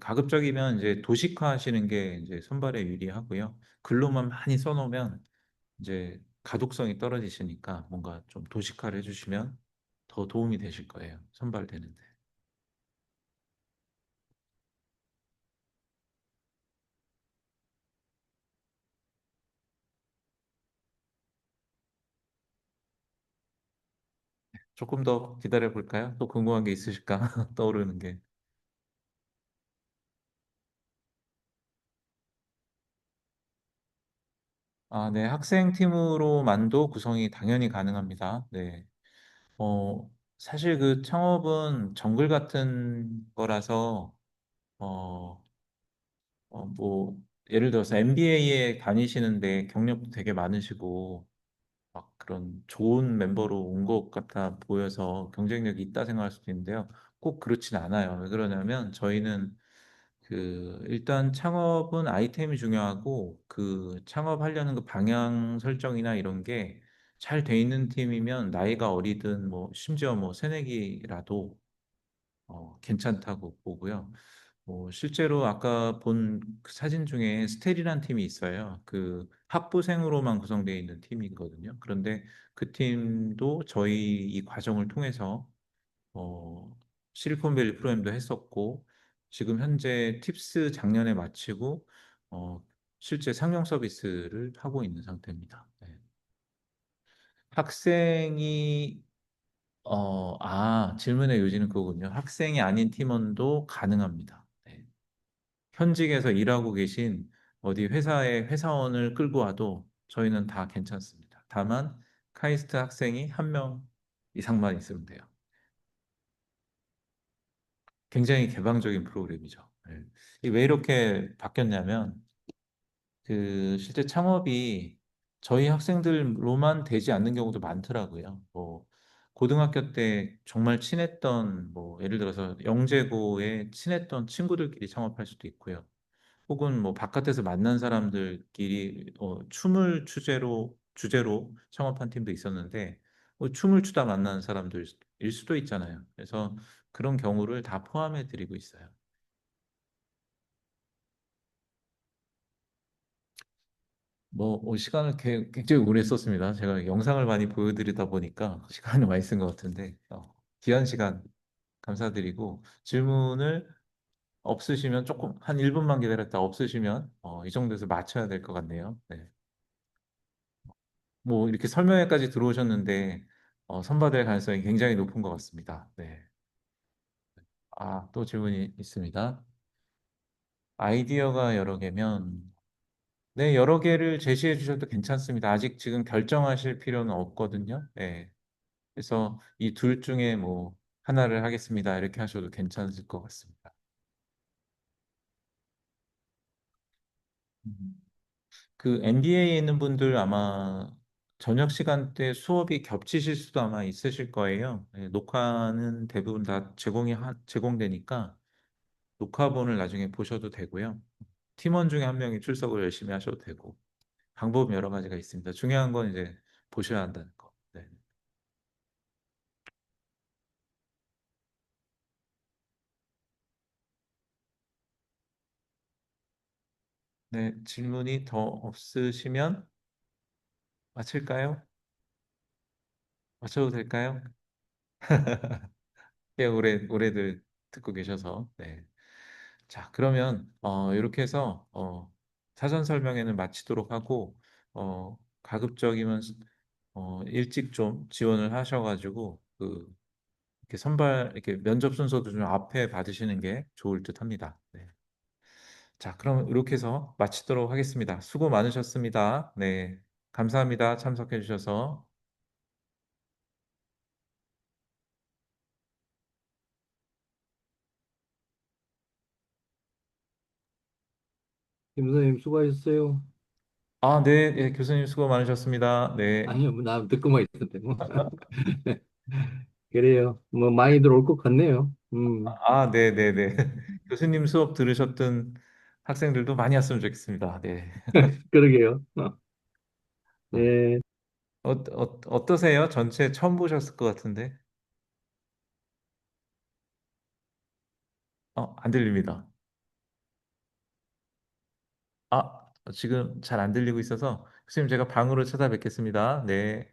S1: 가급적이면 이제 도식화 하시는 게 이제 선발에 유리하고요. 글로만 많이 써놓으면 이제 가독성이 떨어지시니까 뭔가 좀 도식화를 해주시면 더 도움이 되실 거예요. 선발되는데. 조금 더 기다려 볼까요? 또 궁금한 게 있으실까? 떠오르는 게. 아, 네. 학생팀으로만도 구성이 당연히 가능합니다. 네. 사실 그 창업은 정글 같은 거라서, 어, 뭐, 예를 들어서 MBA에 다니시는데 경력도 되게 많으시고, 막 그런 좋은 멤버로 온 것 같아 보여서 경쟁력이 있다 생각할 수도 있는데요. 꼭 그렇진 않아요. 왜 그러냐면 저희는 그 일단 창업은 아이템이 중요하고 그 창업하려는 그 방향 설정이나 이런 게 잘 돼 있는 팀이면 나이가 어리든 뭐 심지어 뭐 새내기라도 괜찮다고 보고요. 실제로 아까 본 그 사진 중에 스텔이란 팀이 있어요. 그 학부생으로만 구성되어 있는 팀이거든요. 그런데 그 팀도 저희 이 과정을 통해서 어, 실리콘밸리 프로그램도 했었고 지금 현재 팁스 작년에 마치고 어, 실제 상용 서비스를 하고 있는 상태입니다. 네. 학생이 질문의 요지는 그거군요. 학생이 아닌 팀원도 가능합니다. 네. 현직에서 일하고 계신 어디 회사의 회사원을 끌고 와도 저희는 다 괜찮습니다. 다만 카이스트 학생이 한 명 이상만 있으면 돼요. 굉장히 개방적인 프로그램이죠. 네. 이게 왜 이렇게 바뀌었냐면 그 실제 창업이 저희 학생들로만 되지 않는 경우도 많더라고요. 뭐 고등학교 때 정말 친했던 뭐 예를 들어서 영재고에 친했던 친구들끼리 창업할 수도 있고요. 혹은 뭐 바깥에서 만난 사람들끼리 춤을 주제로 창업한 팀도 있었는데 춤을 추다 만난 사람들일 수도 있잖아요. 그래서 그런 경우를 다 포함해 드리고 있어요. 시간을 굉장히 오래 썼습니다. 제가 영상을 많이 보여드리다 보니까 시간을 많이 쓴 것 같은데, 귀한 시간 감사드리고, 질문을 없으시면 조금, 한 1분만 기다렸다 없으시면, 이 정도에서 맞춰야 될 것 같네요. 네. 이렇게 설명회까지 들어오셨는데, 선발될 가능성이 굉장히 높은 것 같습니다. 네. 또 질문이 있습니다. 아이디어가 여러 개면, 네, 여러 개를 제시해 주셔도 괜찮습니다. 아직 지금 결정하실 필요는 없거든요. 네. 그래서 이 둘 중에 뭐 하나를 하겠습니다. 이렇게 하셔도 괜찮을 것 같습니다. 음. 그 MBA에 있는 분들 아마 저녁 시간대 수업이 겹치실 수도 아마 있으실 거예요. 네, 녹화는 대부분 다 제공되니까 녹화본을 나중에 보셔도 되고요. 팀원 중에 한 명이 출석을 열심히 하셔도 되고 방법 여러 가지가 있습니다. 중요한 건 이제 보셔야 한다는 거. 네. 네, 질문이 더 없으시면 마칠까요? 마쳐도 될까요? 꽤 오래들 듣고 계셔서. 네. 자, 그러면, 이렇게 해서, 사전 설명회는 마치도록 하고, 가급적이면, 일찍 좀 지원을 하셔가지고, 이렇게 이렇게 면접 순서도 좀 앞에 받으시는 게 좋을 듯 합니다. 네. 자, 그럼 이렇게 해서 마치도록 하겠습니다. 수고 많으셨습니다. 네. 감사합니다. 참석해 주셔서.
S12: 김 선생님 수고하셨어요.
S1: 아, 네, 네, 교수님 수고 많으셨습니다. 네.
S12: 아니요, 나 듣고만 있었대 뭐. 그래요. 뭐 많이 들어올 것 같네요.
S1: 아, 네, 네, 네. 교수님 수업 들으셨던 학생들도 많이 왔으면 좋겠습니다. 네.
S12: 그러게요.
S1: 아,
S12: 네.
S1: 어떠세요? 전체 처음 보셨을 것 같은데. 안 들립니다. 지금 잘 안 들리고 있어서 교수님 제가 방으로 찾아뵙겠습니다. 네.